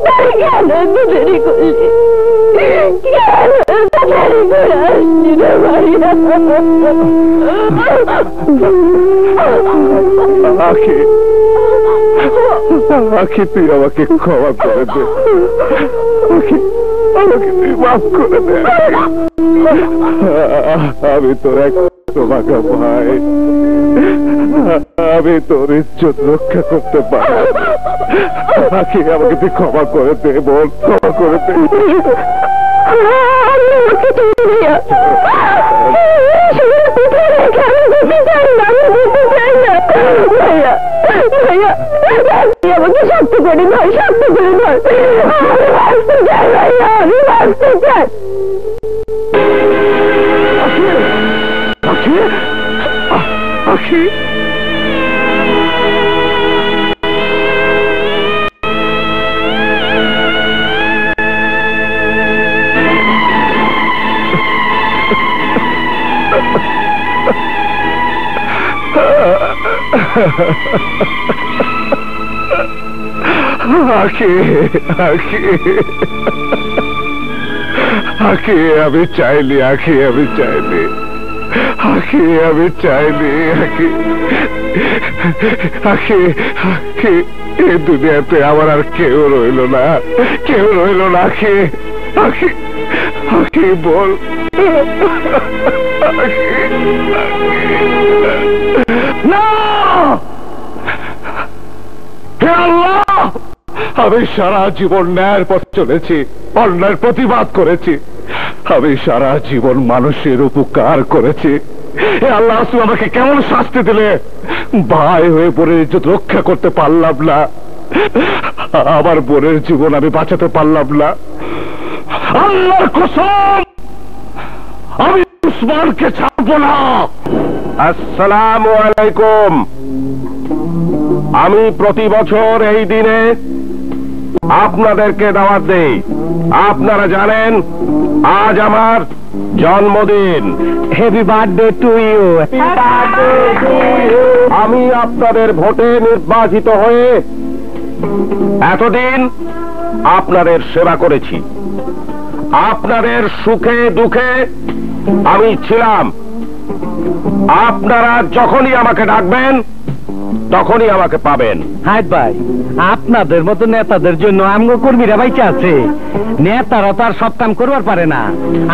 কেন এত দেরি করলি? কেন এত দেরি করে আসছি রে ভাইয়া? আখি, আখি তুই আমাকে ক্ষমা করে দে। আখি, আমাকে তুই মাফ করে দে। আমি তোর এক তোমাকে ভাই, আমি তোর ইজ্জত রক্ষা করতে পারি। আখি আমাকে তুই ক্ষমা করে দে, বল ক্ষমা করে দে। আমাকে শক্ত করে ধর, শক্ত করে ধর। আমি বাঁচতে চাই ভাইয়া, আমি বাঁচতে চাই। আখি, আখি, আখি আখি আখি আমি চাইলি, আখি আমি চাইলি, আখি আমি চাইলি, আখি আখি আখি এই দুনিয়াতে আমার আর কেউ রইল না, কেউ রইল না। আখি আখি আখি বল, না হে আল্লাহ, আমি সারা জীবন ন্যায়ের পথে চলেছি, অন্যায়ের প্রতিবাদ করেছি, আমি সারা জীবন মানুষের উপকার করেছি। হে আল্লাহ, তুমি আমাকে কেমন শাস্তি দিলে? ভাই হয়ে বোনের ইজ্জত রক্ষা করতে পারলাম না, আমার বোনের জীবন আমি বাঁচাতে পারলাম না। আল্লাহর কসম, আমি উসমানকে ছাড়বো না। আসসালামু আলাইকুম। আমি প্রতি বছর এই দিনে আপনাদেরকে দাওয়াত দেই। আপনারা জানেন আজ আমার জন্মদিন। Happy birthday to you. আমি আপনাদের ভোটে নির্বাচিত হয়ে এতদিন আপনাদের সেবা করেছি, আপনাদের সুখে দুঃখে আমি ছিলাম। আপনারা যখনই আমাকে ডাকবেন তখনই আমাকে পাবেন। হায় ভাই, আপনাদের মতো নেতাদের জন্য আমগো কর্মীরা বাইচা আছে। নেতারা তো আর সব কাম করবার পারে না,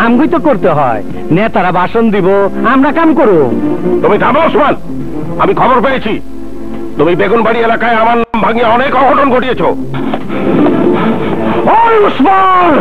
আমগোই তো করতে হয়। নেতারা ভাষণ দিব, আমরা কাম করব। তুমি থামো ওসমান, আমি খবর পেয়েছি তুমি বেগুনবাড়ি এলাকায় আমার নাম ভাঙিয়ে অনেক অঘটন ঘটিয়েছ। ওই ওসমান,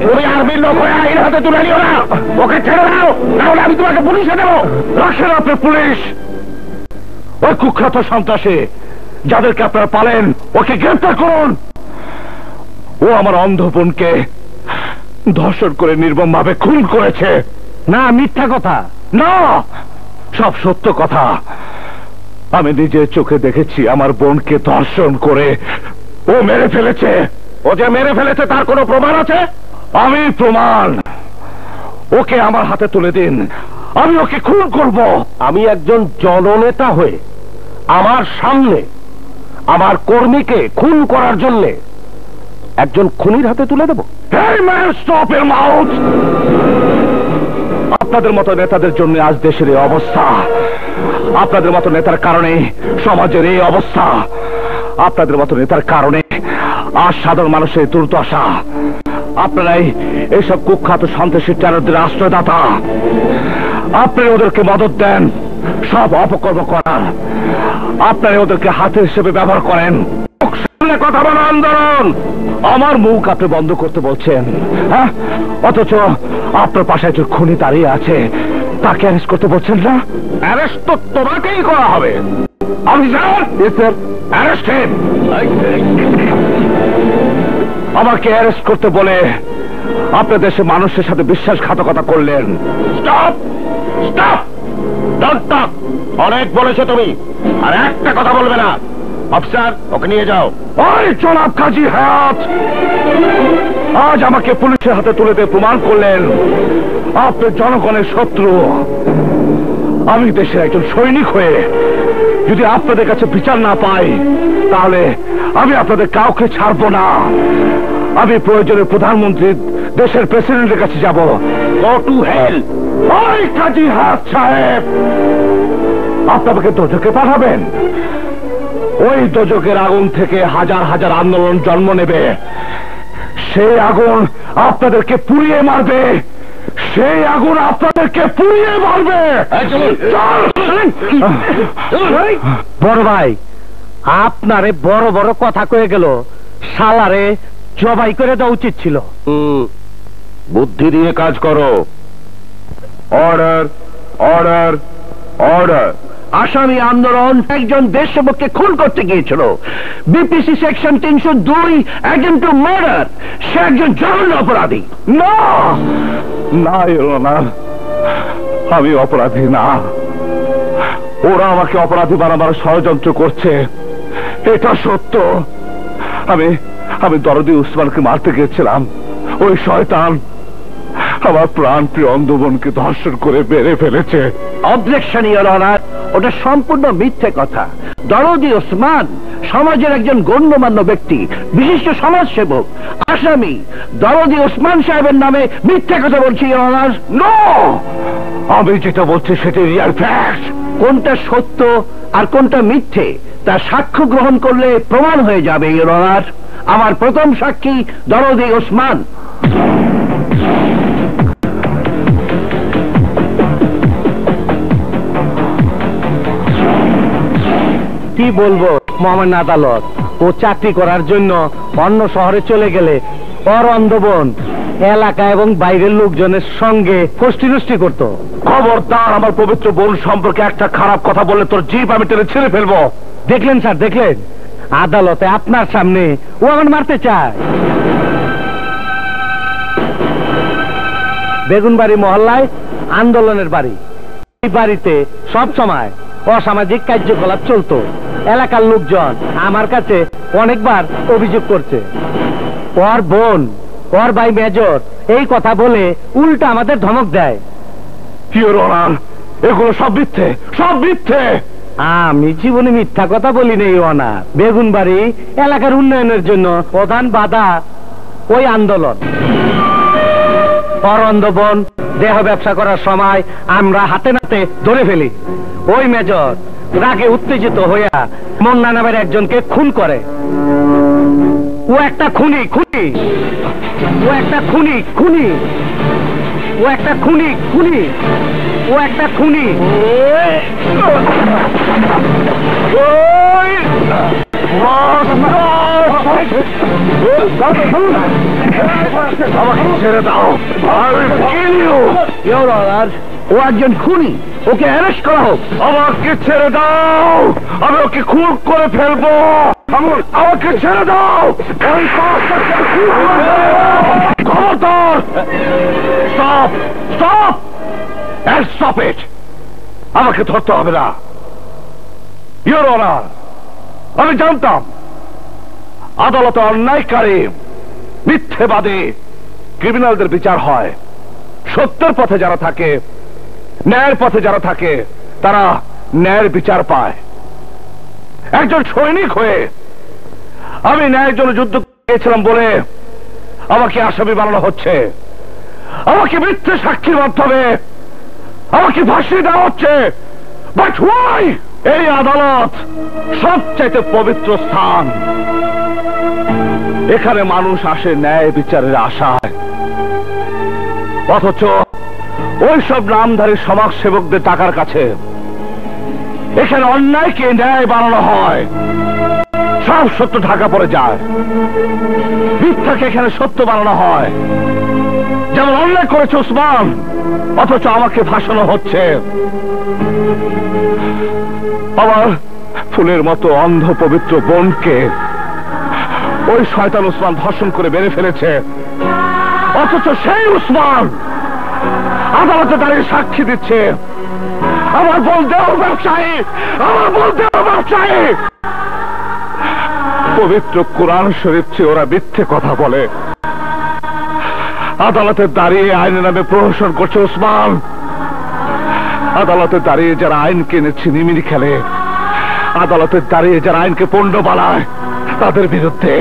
তুমি আর্মির লোক হয়ে আইন হাতে তুলে নিও না, ওকে ছেড়ে দাও, নাহলে আমি তোমাকে পুলিশে দেবো। রাখেন আপনি পুলিশ, ওই কুখ্যাত সন্ত্রাসী যাদেরকে আপনারা পালেন ওকে গ্রেফতার করুন। ও আমার অন্ধ বোনকে ধর্ষণ করে নির্মম ভাবে খুন করেছে। না, মিথ্যা কথা। না, সব সত্য কথা। আমি নিজের চোখে দেখেছি আমার বোনকে ধর্ষণ করে ও মেরে ফেলেছে। ও যে মেরে ফেলেছে তার কোনো প্রমাণ আছে? আমি প্রমাণ। ওকে আমার হাতে তুলে দিন, আমি ওকে খুন করব। আমি একজন জননেতা হয়ে আমার সামনে আমার কর্মীকে খুন করার জন্য একজন খুনির হাতে তুলে দেব? স্টপ এর মাউথ। আপনাদের মতো নেতাদের জন্য আজ দেশের এই অবস্থা, আপনাদের মতো নেতার কারণে সমাজের এই অবস্থা, আপনাদের মতো নেতার কারণে আজ সাধারণ মানুষের দুর্দশা। আপনারাই এইসব কুখ্যাত সন্ত্রাসী টেররদের আশ্রয়দাতা। আপনারা ওদেরকে মদত দেন সব অপকর্ম করার, আপনারা ওদেরকে হাতে হিসেবে ব্যবহার করেন। সামনে কথা বলো আন্দোলন, আমার মুখ আপনি বন্ধ করতে বলছেন, হ্যাঁ? অথচ আপনার পাশে একজন খুনি দাঁড়িয়ে আছে, তাকে অ্যারেস্ট করতে বলছেন না? অ্যারেস্ট তো তোমাকেই করা হবে। Officer, arrest him. আমাকে অ্যারেস্ট করতে বলে আপনার দেশে মানুষের সাথে বিশ্বাসঘাতকতা করলেন। Stop, stop, don't talk. অনেক বলেছো তুমি, আর একটা কথা বলবে না। অফিসার, ওকে নিয়ে যাও। ওই জনাব কাজী হায়াত, আজ আমাকে পুলিশের হাতে তুলে দিয়ে প্রমাণ করলেন আপনি জনগণের শত্রু। আমি দেশের একজন সৈনিক হয়ে যদি আপনাদের কাছে বিচার না পাই, তাহলে আমি আপনাদের কাউকে ছাড়বো না। আমি প্রয়োজনে প্রধানমন্ত্রী, দেশের প্রেসিডেন্টের কাছে যাব। Go to hell. ওই কাজী হায়াত সাহেব, আপনাকে দোজকে পাঠাবেন। ওই দোজকের আগুন থেকে হাজার হাজার আন্দোলন জন্ম নেবে। সেই আগুন আপনাদেরকে পুড়িয়ে মারবে, সেই আগুন আপনাদেরকে পুড়িয়ে মারবে। বড় ভাই, আপনারে বড় বড় কথা কয়ে গেল, শালারে জবাই করে দেওয়া উচিত ছিল। বুদ্ধি দিয়ে কাজ করো। Order, order. অর্ডার। আসামি আন্দোলন একজন দেশসেবককে খুন করতে গিয়েছিল। BPC section 302 attempt to murder. সে একজন জঘন্য অপরাধী। না না না, আমি অপরাধী না। ওরা আমাকে অপরাধী বানাবার ষড়যন্ত্র করছে, এটা সত্য। আমি দরদি উসমানকে মারতে গেছিলাম। ওই শয়তান আমার প্রাণ প্রিয় অন্ধবোনকে ধর্ষণ করে মেরে ফেলেছে। অবজেকশন ইওর অনার, ওটা সম্পূর্ণ মিথ্যে কথা। দরদি ওসমান সমাজের একজন গণ্যমান্য ব্যক্তি, বিশিষ্ট সমাজসেবক। আসামি দরদি ওসমান সাহেবের নামে মিথ্যে কথা বলছি ইওর অনার। নো, আমি যেটা বলছি সেটা রিয়াল ফ্যাক্ট। কোনটা সত্য আর কোনটা মিথ্যে তা সাক্ষ্য গ্রহণ করলে প্রমাণ হয়ে যাবে ইওর অনার। আমার প্রথম সাক্ষী দরদি ওসমান। কি বলবো মহামান্য আদালত, ও চাকরি করার জন্য অন্য শহরে চলে গেলে ওর অন্ধবোন এলাকা এবং বাইরের লোকজনের সঙ্গে ফষ্টি নষ্টি করতো। খবরদার আমার পবিত্র বোন সম্পর্কে একটা খারাপ কথা বললে তোর জিভ আমি টেনে ছিঁড়ে ফেলবো। দেখলেন স্যার, দেখলেন আদালতে আপনার সামনে ও আমার মারতে চায়। বেগুনবাড়ি মহল্লায় আন্দোলনের বাড়ি। এই বাড়িতে সব সময় অসামাজিক কার্যকলাপ চলতো। এলাকার লোকজন আমার কাছে অনেকবার অভিযোগ করছে। ওর বোন, ওর ভাই মেজর এই কথা বলে উল্টা আমাদের ধমক দেয়। ইওর অনার, এগুলো সব মিথ্যে, সব মিথ্যে। আমি জীবনে মিথ্যা কথা বলি নেই অনার। বেগুনবাড়ি এলাকার উন্নয়নের জন্য প্রধান বাধা ওই আন্দোলন। অন্ধবোন দেহ ব্যবসা করার সময় আমরা হাতে নাতে ধরে ফেলি। ওই মেজর রাগে উত্তেজিত হইয়া মোন্না নামের একজনকে খুন করে। ও একটা খুনি, খুনি, ও একটা খুনি, খুনি, ও একটা খুনি, খুনি, ও একটা খুনি। আমাকে ছেড়ে দাও। ও একজন খুনি, ওকে অ্যারেস্ট করা হোক। আমাকে ছেড়ে দাও, আমি ওকে খুন করে ফেলবো। আমাকে ছেড়ে দাও। খবরদার, স্টপ, স্টপ, স্টপ ইট। আমাকে ধরতে হবে না। ইওর অনার, আমি জানতাম আদালতে অন্যায়কারী মিথ্যেবাদী ক্রিমিনালদের বিচার হয়। সত্যের পথে যারা থাকে, ন্যায়ের পথে যারা থাকে, তারা ন্যায়ের বিচার পায়। একজন সৈনিক হয়ে আমি ন্যায়ের জন্য যুদ্ধ করেছিলাম বলে আমাকে আসামি বানানো হচ্ছে। আমাকে মিথ্যে সাক্ষীর মাধ্যমে আমাকে ফাঁসি দেওয়া হচ্ছে। But why? এই আদালত সবচাইতে পবিত্র স্থান। এখানে মানুষ আসে ন্যায় বিচারের আশায়, অথচ ওইসব নামধারী সমাজসেবকদের টাকার কাছে এখানে অন্যায়কে ন্যায় বানানো হয়। সব সত্য ঢাকা পড়ে যায়, মিথ্যাকে এখানে সত্য বানানো হয়। যেমন অন্যায় করেছে ওসমান, অথচ আমাকে ফাঁসানো হচ্ছে। আমার ফুলের মতো অন্ধ পবিত্র বোনকে ওই শয়তান ওসমান ধর্ষণ করে মেরে ফেলেছে, অথচ সেই ওসমান আদালতে দাঁড়িয়ে সাক্ষী দিচ্ছে। আমার বোন দেহ ব্যবসায়ী, আমার বোন দেহ ব্যবসায়ী। পবিত্র কোরআন শরীফ চেয়ে ওরা মিথ্যে কথা বলে। আদালতে দাঁড়িয়ে আইনের নামে প্রহসন করছে ওসমান। আদালতে দাঁড়িয়ে যারা আইনকে এনে ছিনিমিনি খেলে, আদালতে দাঁড়িয়ে যারা আইনকে পণ্ড বানায়, তাদের বিরুদ্ধে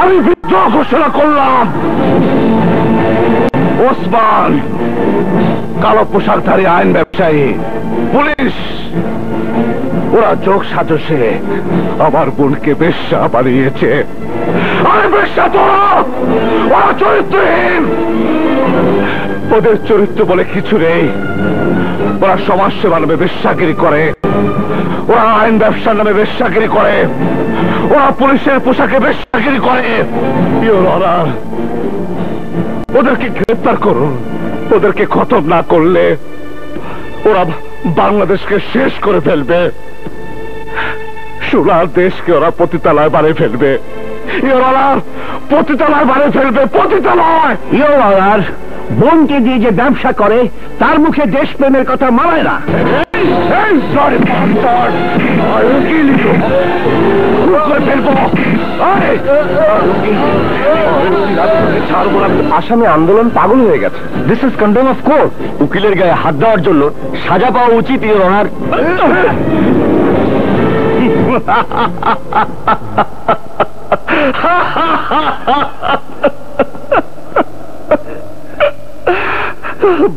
আমি বিদ্রোহ ঘোষণা করলাম। ওসমান কালো পোশাকধারী আইন ব্যবসায়ী, পুলিশ, ওরা যোগ সাজসে আমার বোনকে বেশ্যা বানিয়েছে। আরে বেশ্যা তোরা, ওরা চরিত্রহীন। ওদের চরিত্র বলে কিছু নেই। ওরা সমাজসেবা নামে বেশ্যাগিরি করে, ওরা আইন ব্যবসার নামে বেশ্যাগিরি করে, ওরা পুলিশের পোশাকে বেশ্যাগিরি করে। ইওর অনার, ওদেরকে গ্রেফতার করুন, ওদেরকে খতম না করলে ওরা বাংলাদেশকে শেষ করে ফেলবে, সোনার দেশকে ওরা পতিতালয় বানিয়ে ফেলবে, ওরা পতিতালয় বানিয়ে ফেলবে, পতিতালয়। আর বোনকে দিয়ে যে ব্যবসা করে তার মুখে দেশপ্রেমের কথা মানায় না। আসামে আন্দোলন পাগল হয়ে গেছে। This is condemn of court. উকিলের গায়ে হাত দেওয়ার জন্য সাজা পাওয়া উচিত ইওর অনার।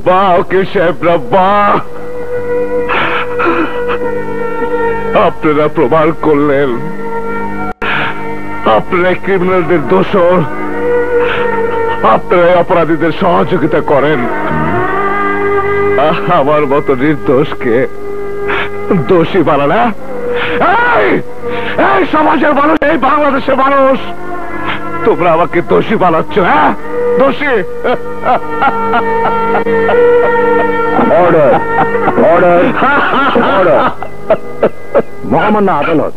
বাহ উকিল সাহেবরা, বাহ, আপনারা প্রমাণ করলেন আপনারা ক্রিমিনালদের দোষর, আপনারা অপরাধীদের সহযোগিতা করেন। আমার মতো নির্দোষকে দোষী বানানা, এই সমাজের মানুষ, এই বাংলাদেশের মানুষ, তোমরা আমাকে দোষী বানাচ্ছ। হ্যাঁ, দোষী। Order, order, order. মহামান্য আদালত,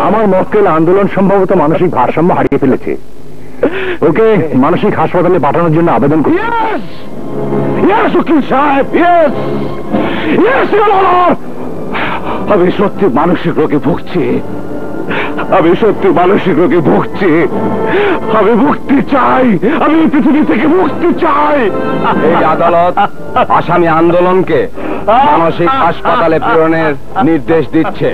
আমার মক্কেল আন্দোলন সম্ভবত মানসিক ভারসাম্য হারিয়ে ফেলেছে। ওকে মানসিক হাসপাতালে পাঠানোর জন্য আবেদন করছি। উকিল সাহেব, আমি সত্যি মানসিক রোগে ভুগছি, আমি সত্যি মানসিক রোগে ভুগছি, আমি মুক্তি চাই, আমি এই পৃথিবী থেকে মুক্তি চাই। এই আদালত আসামি আন্দোলনকে মানসিক হাসপাতালে প্রেরণের নির্দেশ দিচ্ছে।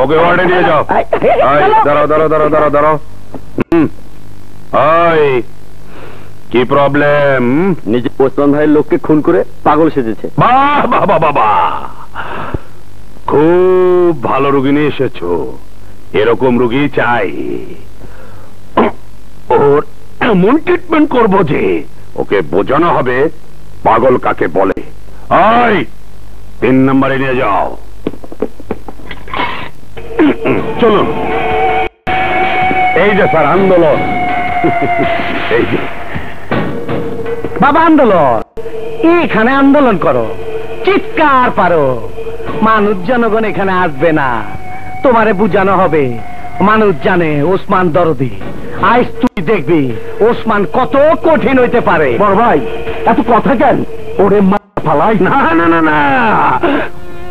ওকে ওয়ার্ডে নিয়ে যাও। দাঁড়াও দাঁড়াও দাঁড়াও দাঁড়াও দাঁড়াও। কি প্রবলেম? নিজে ওসমান ভাইয়ের লোককে খুন করে পাগল সেজেছে। বাহ বাহ বাহ বাহ, খুব ভালো রুগী নিয়ে এসেছো, এরকম রুগী চাই। ওর এমন ট্রিটমেন্ট করবো যে ওকে বোঝানো হবে পাগল কাকে বলে। 3 নম্বরে নিয়ে যাও। চলুন। এই যে স্যার আন্দোলন, এই যে বাবা আন্দোলন, এখানে আন্দোলন করো, চিৎকার পারো, মানুষ জনগণ এখানে আসবে না, তোমারে বুঝানো হবে। মানুষ জানে ওসমান দরদি, আজ তুই দেখবি ওসমান কত কঠিন হইতে পারে। বড় ভাই এত কথা কেন? ওরে ফালাই। না না না না,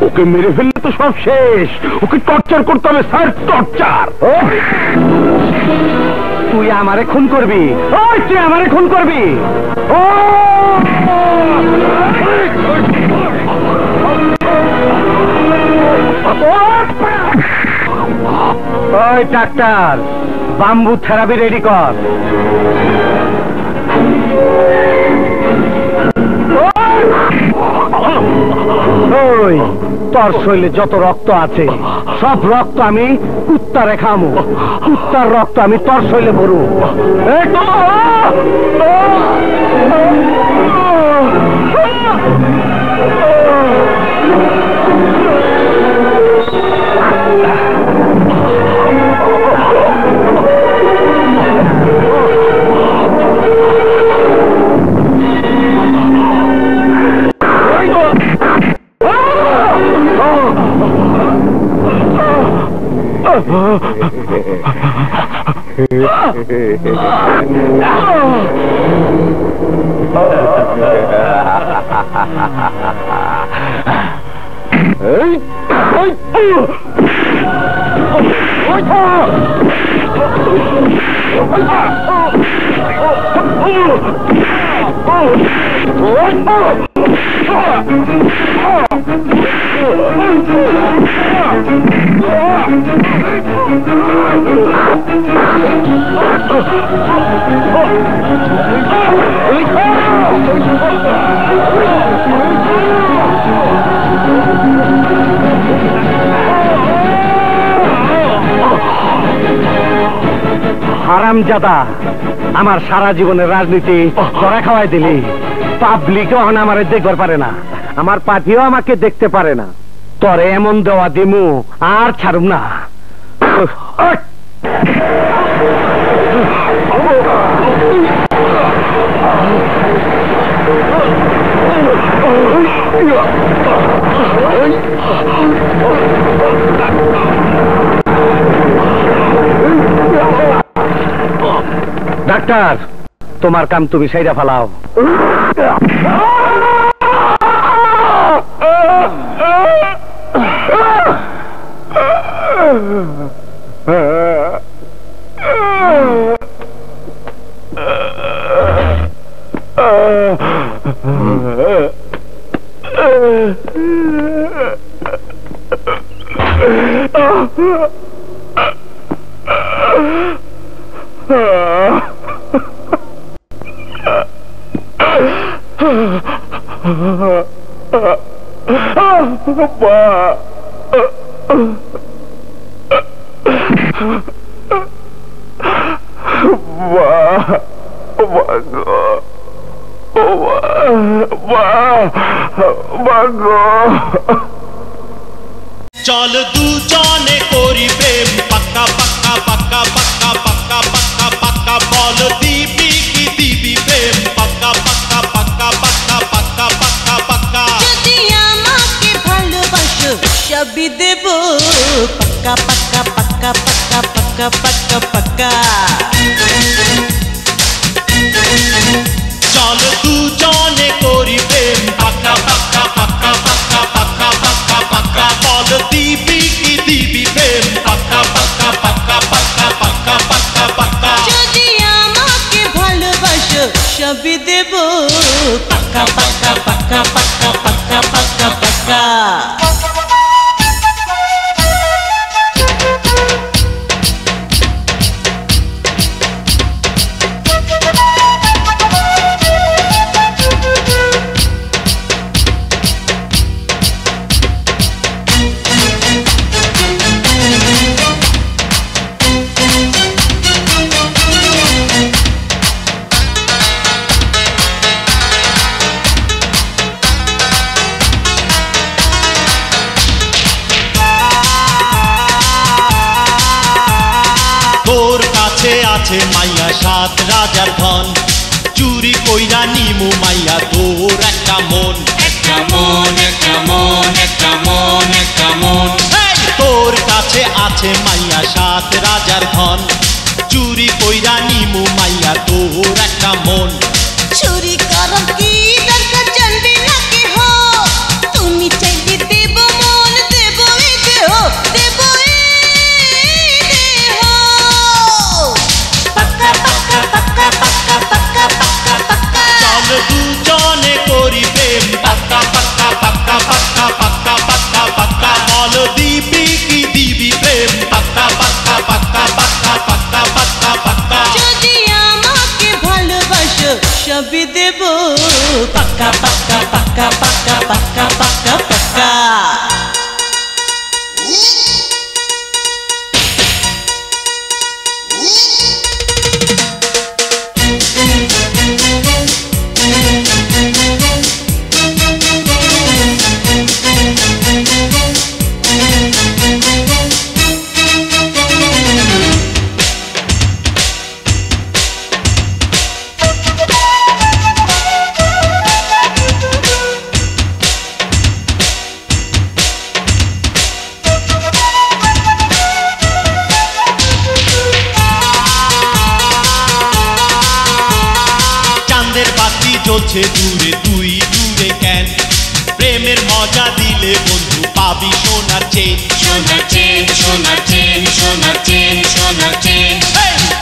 ওকে মেরে ফেললে তো সব শেষ, ওকে টর্চার করতে হবে স্যার, টর্চার। তুই আমারে খুন করবি? ওই তুই আমারে খুন করবি? ওই ডাক্তার, বাম্বু থেরাপি রেডি কর। ওই তোর শরীরে যত রক্ত আছে সব রক্ত আমি কুত্তারে খামু, কুত্তার রক্ত আমি তোর শরীরে ভরু। হারামজাদা, আমার সারা জীবনের রাজনীতি ধরা খাওয়াই দিলি। পাবলিকও এখন আমার দেখবার পারে না, আমার পার্টিও আমাকে দেখতে পারে না। তরে এমন দেওয়া দিমু আর ছাড়ুম না। ডাক্তার, তোমার কাম তুমি সাইরা ফেলাও। চল দুজনে করি প্রেম পাক্কা পাক্কা পাক্কা পাক্কা পাক্কা পাক্কা পাক্কা বল দিবি কি দিবি প্রেম পাক্কা পাক্কা পাক্কা পাক্কা পাক্কা পাক্কা পাক্কা যদি আমাকে ভালোবাসো সবই দেব পাক্কা পাক্কা পাক্কা পাক্কা পাক্কা পাক্কা পাক্কা চল দুজনে করি প্রেম পাক্কা পাক্কা পাক্কা পাক্কা পাক্কা পাক্কা পাক্কা বল দিবি কি দিবি প্রেম পাক্কা পাক্কা পাক্কা পাক্কা পাক্কা পাক্কা পাক্কা যদি আমাকে ভালোবাসো সবই দেব পাক্কা পাক্কা পাক্কা পাক্কা পাক্কা পাক্কা পাক্কা তোর কাছে আছে মাইয়া সাত রাজার ধন চুরি কইরা নিমু মাইয়া তোর একটা মন একটা মন একটা মন একটা মন একটা মন তোর কাছে আছে মাইয়া সাত রাজার ধন চুরি কইরা নিমু মাইয়া তোর একটা মন চুরি করম কি দরকার জানবে না কে হো তুমি চাইলে দেব মন দেব এই দেহ দেব এই দেহ পাক্কা পাক্কা পাক্কা পাক্কা পাক্কা পাক্কা পাক্কা চল দুজনে করি প্রেম পাক্কা পাক্কা পাক্কা পাক্কা পাক্কা পাক্কা পাক্কা বল দিবি কি দিবি প্রেম পাক্কা পাক্কা পাক্কা পাক্কা পাক্কা পাক্কা পাক্কা যদি আমাকে ভালোবাসো সবই দেব পাক্কা পাক্কা পাক্কা পাক্কা পাক্কা পাক্কা পাক্কা চাঁদের বাতি জ্বলছে দূরে তুই দূরে কেন প্রেমের মজা দিলে বন্ধু পাবি সোনার চেন সোনার চেন সোনার চেন সোনার চেন সোনার চেন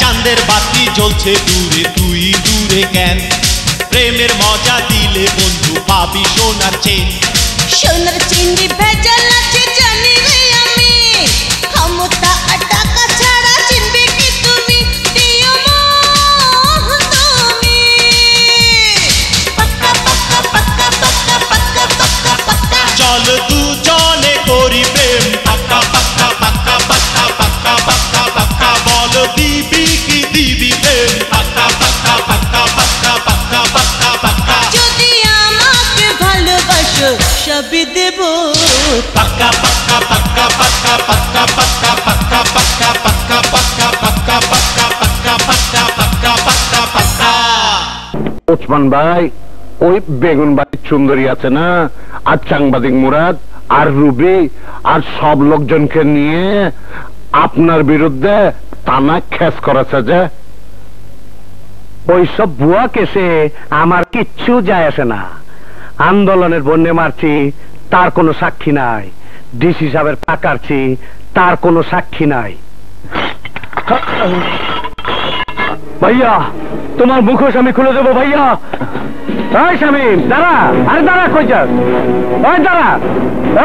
চাঁদের বাতি জ্বলছে দূরে তুই দূরে কেন প্রেমের মজা দিলে বন্ধু পাবি সোনার চেন সোনার চিনি ভেজাল আছে জানি রে আমি ক্ষমতা আর টাকা ছাড়া চিনবে কি তুমি দিও মোহ তুমি পাক্কা পাক্কা পাক্কা পাক্কা পাক্কা পাক্কা পাক্কা চল দুজনে করি প্রেম পাক্কা পাক্কা পাক্কা পাক্কা পাক্কা পাক্কা পাক্কা বল দিবি কি চাবি দেব पक्का पक्का पक्का पक्का पक्का पक्का पक्का पक्का पक्का पक्का पक्का पक्का पक्का पक्का पक्का पक्का पक्का ওসমান ভাই ওই বেগুন বাড়ির সুন্দরী আছে না আর সাংবাদিক মুরাদ আর রুবি আর সব লোকজনকে নিয়ে আপনার বিরুদ্ধে টানা খেস করেছে যে ওইসব ভুয়া কেসে আমার কিচ্ছু যায় আসে না। আন্দোলনের বন্যে মারছি, তার কোনো সাক্ষী নাই। ডিসি সাহেবের টাকারছি, তার কোনো সাক্ষী নাই। ভাইয়া তোমার মুখোশ আমি খুলে দেবো ভাইয়া। এই শামিম দাঁড়া, আরে দাঁড়া, কই যাস? ওই দাঁড়া,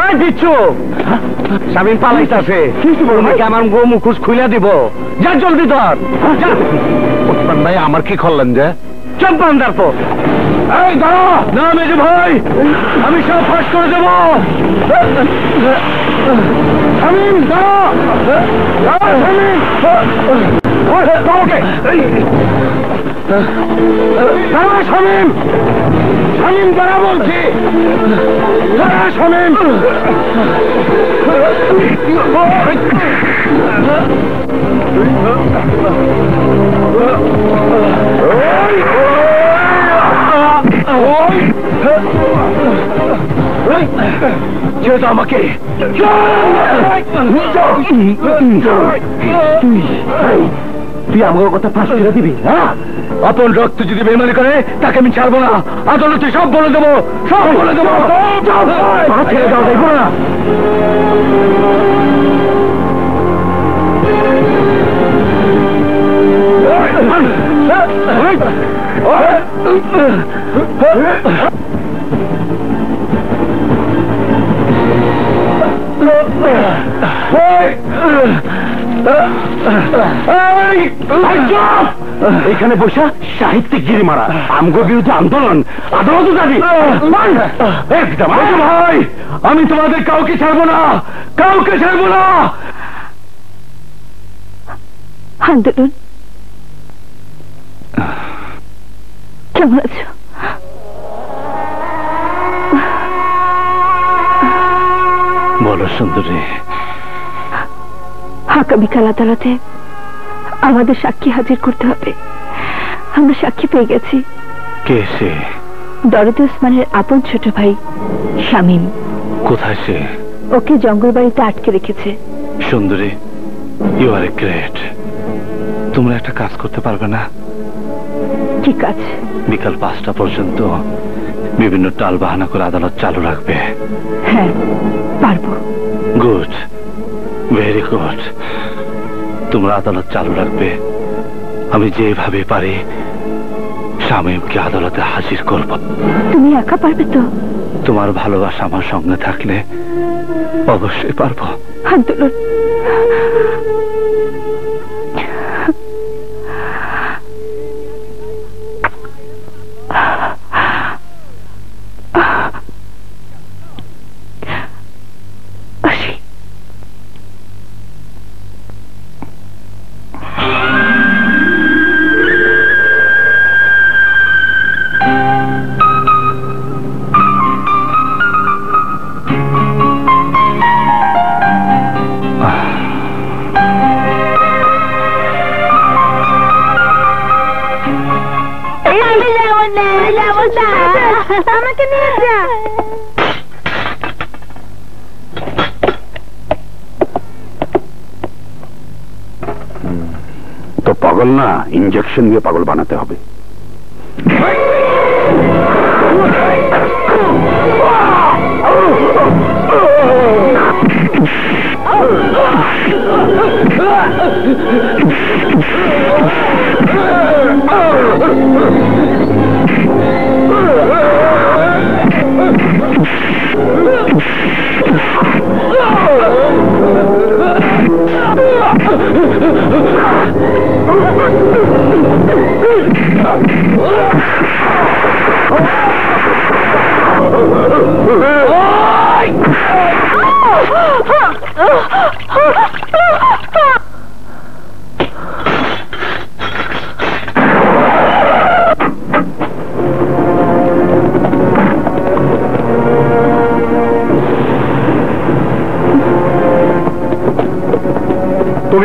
এই দিচ্ছু। শামিম পালাইতাছে, তোমাকে আমার মুখোশ খুলে দিব। যা জলদি ধর, যা। ওসমান ভাই আমার কি করলেন যে? চল বান্দার পর। এই দাঁড়া না মেজু ভাই, আমি সব ফাঁস করে দেবো। শামিম দাঁড়া, শামিম দাঁড়া, শামিম শামিম দাঁড়া বলছি, দাঁড়া শামিম। যেহেতু আমাকে তুই আমার কথা ফাঁস করে দিবি? আপন রক্ত যদি বেমানি করে তাকে আমি ছাড়বো না। আদালতে সব বলে দেবো, সব বলে দেবো। ছেড়ে দাও, দেখবো না। এখানে বসা সাহিত্যিক গিরি মারা, আমগো বিরুদ্ধে আন্দোলন, আদালত যাবি। ভাই আমি তোমাদের কাউকে ছাড়বো না, কাউকে ছাড়বো না। আন্দোলন কেমন আছো? বলো সুন্দরী। আগামীকাল আদালতে আমাদের সাক্ষী হাজির করতে হবে। আমরা সাক্ষী পেয়ে গেছি। কে সে? দরদ ওসমানের আপন ছোট ভাই শামিম। কোথায় সে? ওকে জঙ্গল বাড়িতে আটকে রেখেছে। সুন্দরী, ইউ আর এ গ্রেট। তোমরা একটা কাজ করতে পারবে না? কি কাজ? বিকাল 5টা পর্যন্ত বিভিন্ন টাল বাহানা করে আদালত চালু রাখবে। হ্যাঁ পারবো। Good, very good. তোমরা আদালত চালু রাখবে, আমি যেভাবে পারি শামীমকে আদালতে হাজির করব। তুমি একা পারবে তো? তোমার ভালোবাসা আমার সঙ্গে থাকলে অবশ্যই পারবো। আন্দোলন আমাকে নিয়ে যা। তো পাগল না, ইঞ্জেকশন দিয়ে পাগল বানাতে হবে।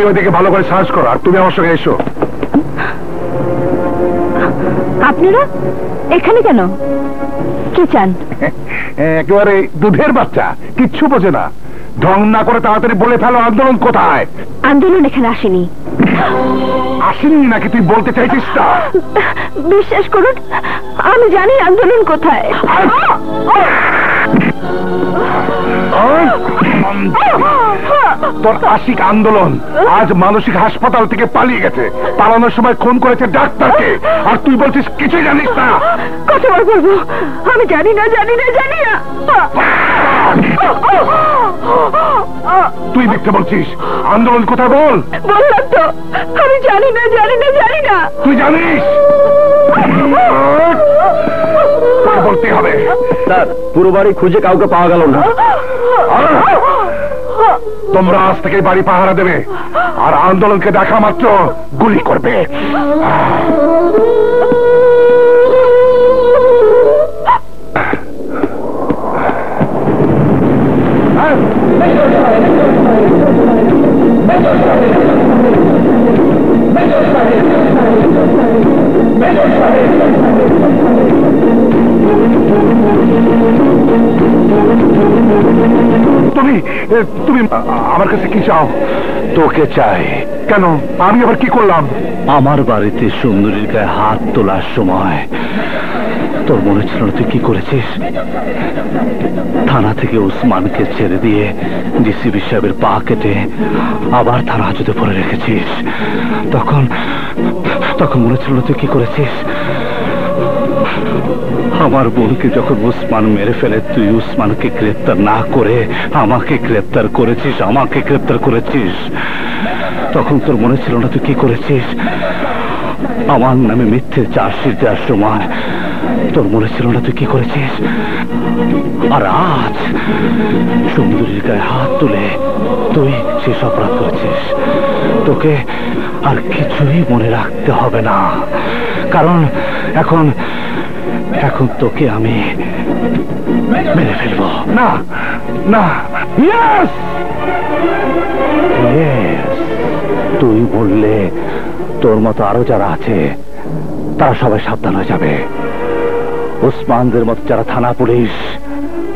তুমি ওইদিকে ভালো করে সার্চ করো আর তুমি আমার সঙ্গে এসো। আপনারা এখানে কেন? কি চান? একেবারে দুধের বাচ্চা, কিচ্ছু বোঝে না। ঢং না করে তাড়াতাড়ি বলে ফেলো আন্দোলন কোথায়? আন্দোলন এখানে আসেনি। আসেনি নাকি তুই বলতে চাইছিস না? বিশ্বাস করুন, আমি জানি আন্দোলন কোথায়। তোর আশিক আন্দোলন আজ মানসিক হাসপাতাল থেকে পালিয়ে গেছে। পালানোর সময় খুন করেছে ডাক্তারকে, আর তুই বলছিস কিছুই জানিস না। কতবার বলবো আমি জানি না, জানি না, জানি না। তুই মিথ্যে বলছিস। আন্দোলন কোথায় বল? বললাম তো আমি জানি না, জানি না, জানি না। তুই জানিস? বলতে হবে। স্যার, পুরো বাড়ি খুঁজে কাউকে পাওয়া গেল না। তোমরা আজ থেকে বাড়ি পাহারা দেবে, আর আন্দোলনকে দেখা মাত্র গুলি করবে। তুমি তুমি আমার কাছে কি চাও? তোকে চাই। কেন? আমি আবার কি করলাম? আমার বাড়িতে সুন্দরীর গায়ে হাত তোলার সময় তোর মনে ছিল না তুই কি করেছিস? থানা থেকে ওসমানকে ছেড়ে দিয়ে ডিসিপি সাহেবের পা কেটে আবার থানা হাজতে পরে রেখেছিস। তখন তখন মনে ছিল না তুই কি করেছিস? আমার বোনকে যখন ওসমান মেরে ফেলে তুই ওসমানকে গ্রেপ্তার না করে আমাকে গ্রেপ্তার করেছিস, আমাকে গ্রেপ্তার করেছিস। তখন তোর মনে ছিল না তুই কি করেছিস? আমার নামে মিথ্যে চার্জশিট দেওয়ার সময় তোর মনে ছিল না তুই কি করেছিস? আর আজ সুন্দরীর গায়ে হাত তুলে তুই শেষ অপরাধ করেছিস। তোকে আর কিছুই মনে রাখতে হবে না, কারণ এখন এখন তোকে আমি মেরে ফেলবো। না না, ইয়েস তুই বললে তোর মতো আরো যারা আছে তারা সবাই সাবধান হয়ে যাবে। ওসমানদের মতো যারা থানা পুলিশ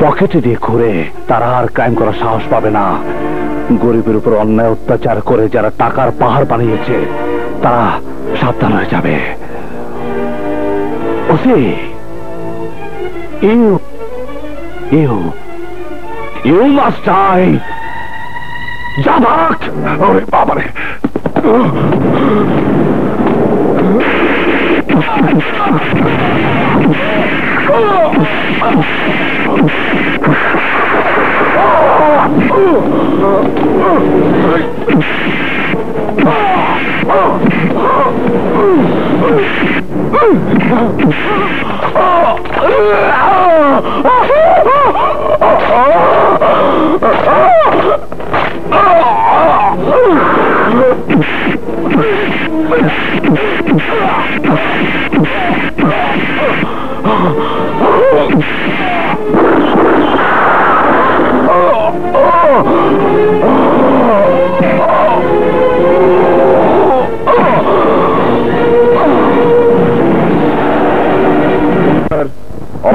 পকেটে দিয়ে ঘুরে তারা আর ক্রাইম করার সাহস পাবে না। গরিবের উপর অন্যায় অত্যাচার করে যারা টাকার পাহাড় বানিয়েছে তারা সাবধান হয়ে যাবে। OC you must die. যা ভাগ। ওরে বাবারে,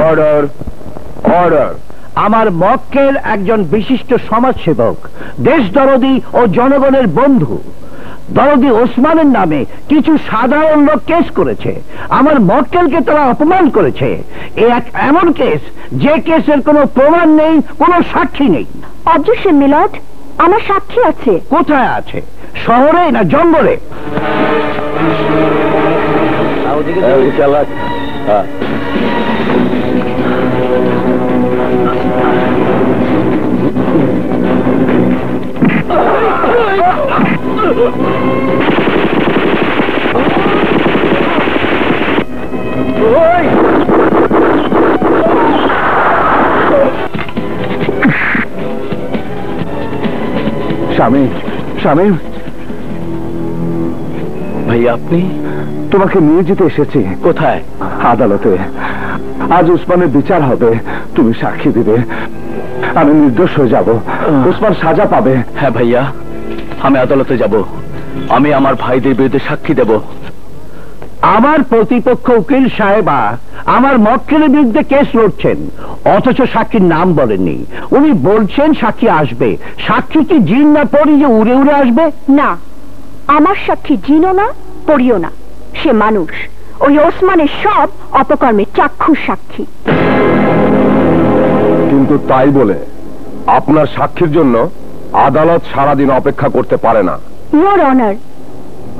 অর্ডার অর্ডার। আমার মক্কেল একজন বিশিষ্ট সমাজসেবক, দেশ দরদি ও জনগণের বন্ধু। দরদি ওসমানের নামে কিছু সাধারণ লোক কেস করেছে। আমার মক্কেলকে তারা অপমান করেছে। এ এক এমন কেস যে কেসের কোনো প্রমাণ নেই, কোনো সাক্ষী নেই। অবজেকশন মিলট, আমার সাক্ষী আছে। কোথায় আছে? শহরে না জঙ্গলে? স্বামী, স্বামী, ভাই আপনি? তোমাকে নিয়ে যেতে এসেছি। কোথায়? আদালতে। আজ ওসমানের বিচার হবে, তুমি সাক্ষী দিবে। আমি নির্দোষ হয়ে যাব, ওসমান সাজা পাবে। হ্যাঁ ভাইয়া, আমি আদালতে যাব। আমি আমার ভাইদের বিরুদ্ধে সাক্ষী দেব। আমার প্রতিপক্ষ উকিল সাহেবা আমার মক্কেলের বিরুদ্ধে কেস লড়ছেন, অথচ সাক্ষীর নাম বলেননি। উনি বলছেন সাক্ষী আসবে। সাক্ষী কি জিন না পড়ি যে উড়ে উড়ে আসবে? না, আমার সাক্ষী জিনও না পড়িও না, সে মানুষ। ওই ওসমানের সব অপকর্মের চাক্ষুষ সাক্ষী। কিন্তু তাই বলে আপনার সাক্ষীর জন্য আদালত সারাদিন অপেক্ষা করতে পারে না। ইয়োর অনার,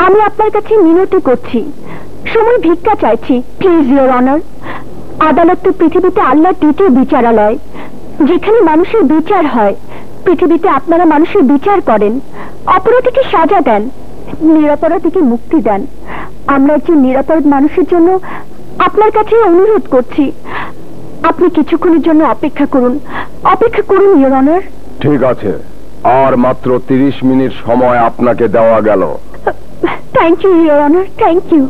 আমি আপনার কাছে মিনতি করছি, সময় ভিক্ষা চাইছি, প্লিজ ইয়োর অনার। আদালত তো পৃথিবীতে আল্লাহর দ্বিতীয় বিচারালয়, যেখানে মানুষের বিচার হয়। পৃথিবীতে আপনারা মানুষের বিচার করেন, অপরাধীকে সাজা দেন, নিরপরাধীকে মুক্তি দেন। আমরা একজন নিরাপরাধ মানুষের জন্য আপনার কাছে অনুরোধ করছি, আপনি কিছুক্ষণের জন্য অপেক্ষা করুন, অপেক্ষা করুন ইয়োর অনার। ঠিক আছে, আর মাত্র 30 মিনিট সময় আপনাকে দেওয়া গেল। Thank you your honour, thank you.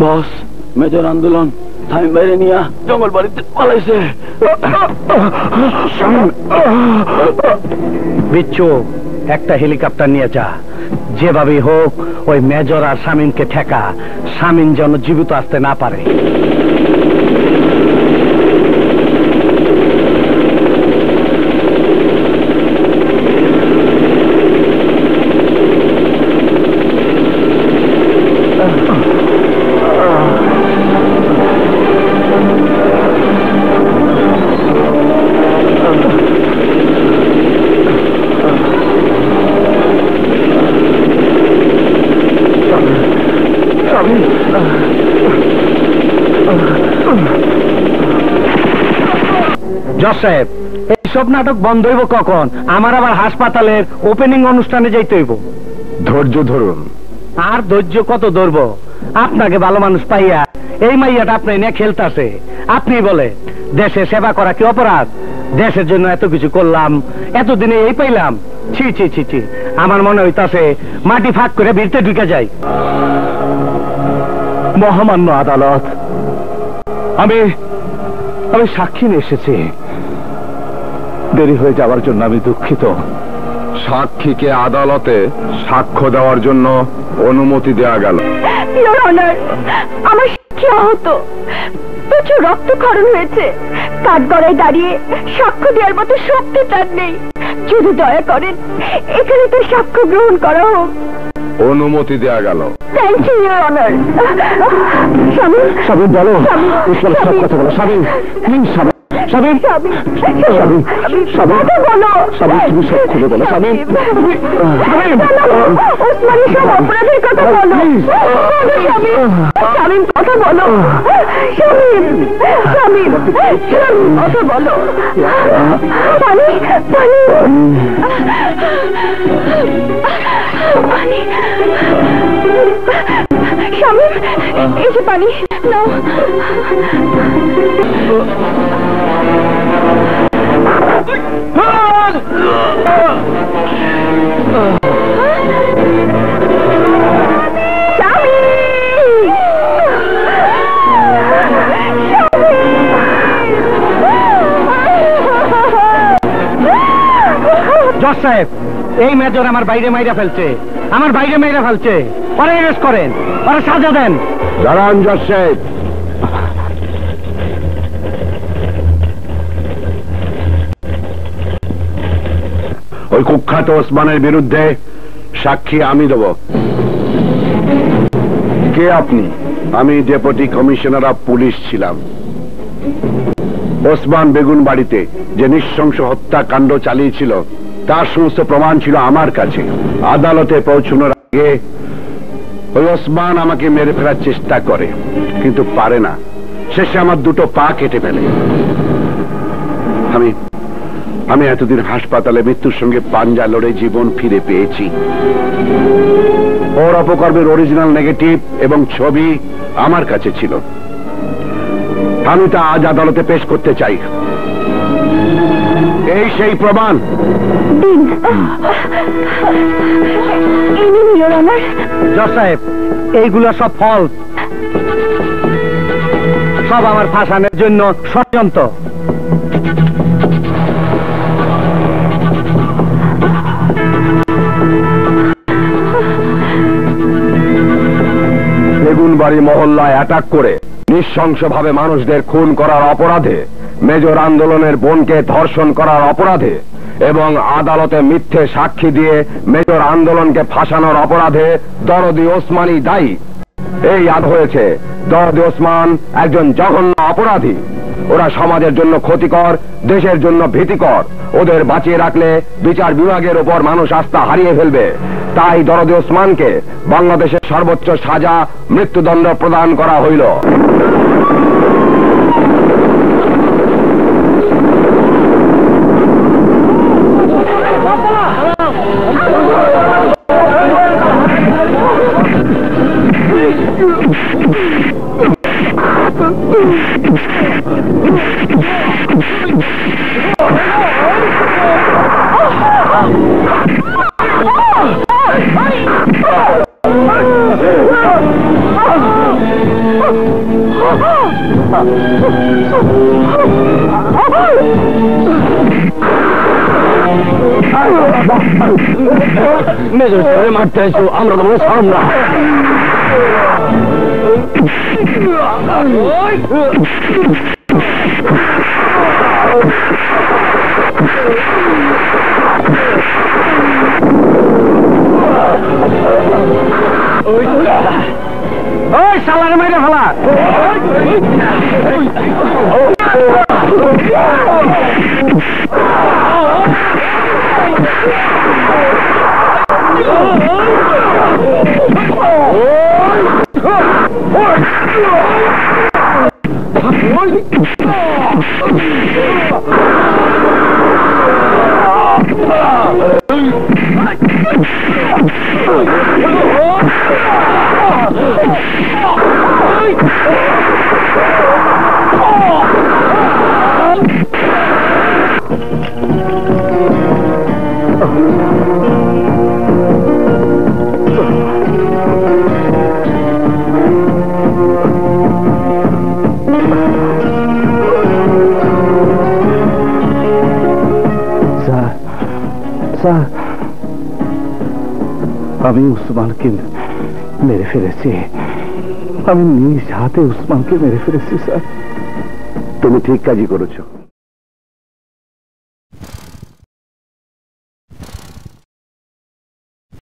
Boss, major আন্দোলন থামিম বাইরে নিয়া জঙ্গল বাড়িতে পালাইছে। বিচ্ছু, একটা হেলিকপ্টার নিয়ে যা, যেভাবে হোক ওই মেজর আর শামীমকে ঠেকা, শামীম যেন জীবিত আসতে না পারে। জজ সাহেব, এইসব নাটক বন্ধ হইব কখন? আমার আবার হাসপাতালের ওপেনিং অনুষ্ঠানে যাইতে হইব। ধৈর্য ধরুন। আর ধৈর্য কত ধরব? আপনাকে ভালো মানুষ পাইয়া এই মাইয়াটা আপনি নিয়ে খেলতেছে। আপনি বলে দেশে সেবা করা কি অপরাধ? দেশের জন্য এত কিছু করলাম, এতদিনে এই পাইলাম। ছি ছি ছি ছি, আমার মনে হইতাছে মাটি ফাঁক করে ভিড়তে ঢুকে যাই। মহামান্য আদালত, আমি সাক্ষী নিয়ে এসেছি। দেরি হয়ে যাওয়ার জন্য আমি দুঃখিত। সাক্ষীকে আদালতে সাক্ষ্য দেওয়ার জন্য অনুমতি দেওয়া গেল। ইয়োর অনার, আমার সাক্ষী আহত, প্রচুর রক্তক্ষরণ হয়েছে। কাঠগড়ায় দাঁড়িয়ে সাক্ষ্য দেওয়ার মতো শক্তি তার নেই। যদি দয়া করেন এখানে তো সাক্ষ্য গ্রহণ করা হোক। অনুমতি দেওয়া গেল। Thank you your honour. Shamim, Shamim বলো, ঈশ্বরের সব কথা বলো। শামীম, প্লিজ শামীম, শামীম, শামীম, শামীম, শামীম, কথা বলো। শামীম, তুমি সব খুলে বলো। শামীম, শামীম, ওসমানের সব অপরাধের কথা বলো। শামীম, শামীম কথা বলো। শামীম, শামীম, শামীম কথা বলো। পানি, পানি, পানি। শামীম, এই যে পানি নাও। জজ সাহেব, এই মেজর আমার বাইরে মাইরা ফেলছে, আমার বাইরে মাইরা ফেলছে। ওরা অ্যারেস্ট করেন, ওরা সাজা দেন। দাঁড়ান জজ সাহেব। ওই কুখ্যাত ওসমানের বিরুদ্ধে সাক্ষী আমি দেব। কে আপনি? আমি ডেপুটি কমিশনার অফ পুলিশ ছিলাম। ওসমান বেগুন বাড়িতে যে নৃশংস হত্যাকাণ্ড চালিয়েছিল তার সমস্ত প্রমাণ ছিল আমার কাছে। আদালতে পৌঁছানোর আগে ওই ওসমান আমাকে মেরে ফেলার চেষ্টা করে, কিন্তু পারে না। শেষে আমার দুটো পা কেটে ফেলে। আমি এতদিন হাসপাতালে মৃত্যুর সঙ্গে পাঞ্জা লড়ে জীবন ফিরে পেয়েছি। ওর অপকর্মের অরিজিনাল নেগেটিভ এবং ছবি আমার কাছে ছিল। আমি তা আজ আদালতে পেশ করতে চাই। এই সেই প্রমাণ। জজ সাহেব, এইগুলো সব ফলস। সব আমার ফাঁসানোর জন্য ষড়যন্ত্র। বেগুনবাড়ি মহল্লায় অ্যাটাক করে নৃশংসভাবে মানুষদের খুন করার অপরাধে, মেজর আন্দোলনের বোনকে ধর্ষণ করার অপরাধে এবং আদালতে মিথ্যে সাক্ষী দিয়ে মেজর আন্দোলনকে ফাঁসানোর অপরাধে দরদি ওসমানী দায়ী। এই আদ হয়েছে দরদি ওসমান একজন জঘন্য অপরাধী। ওরা সমাজের জন্য ক্ষতিকর, দেশের জন্য ভীতিকর। ওদের বাঁচিয়ে রাখলে বিচার বিভাগের উপর মানুষ আস্থা হারিয়ে ফেলবে। তাই দরদি ওসমানকে বাংলাদেশের সর্বোচ্চ সাজা মৃত্যুদণ্ড প্রদান করা হইল। মেজর সাহেব মারতে আইছো, আমরা তোমাকে ছাড়ব না। ওই শালারে মেরে ফেলা। স্যার, আমি উসমানকে মেরে ফেলেছি। আমি নিজ হাতে উসমানকে মেরে ফেলেছি স্যার। তুমি ঠিক কাজই করেছো।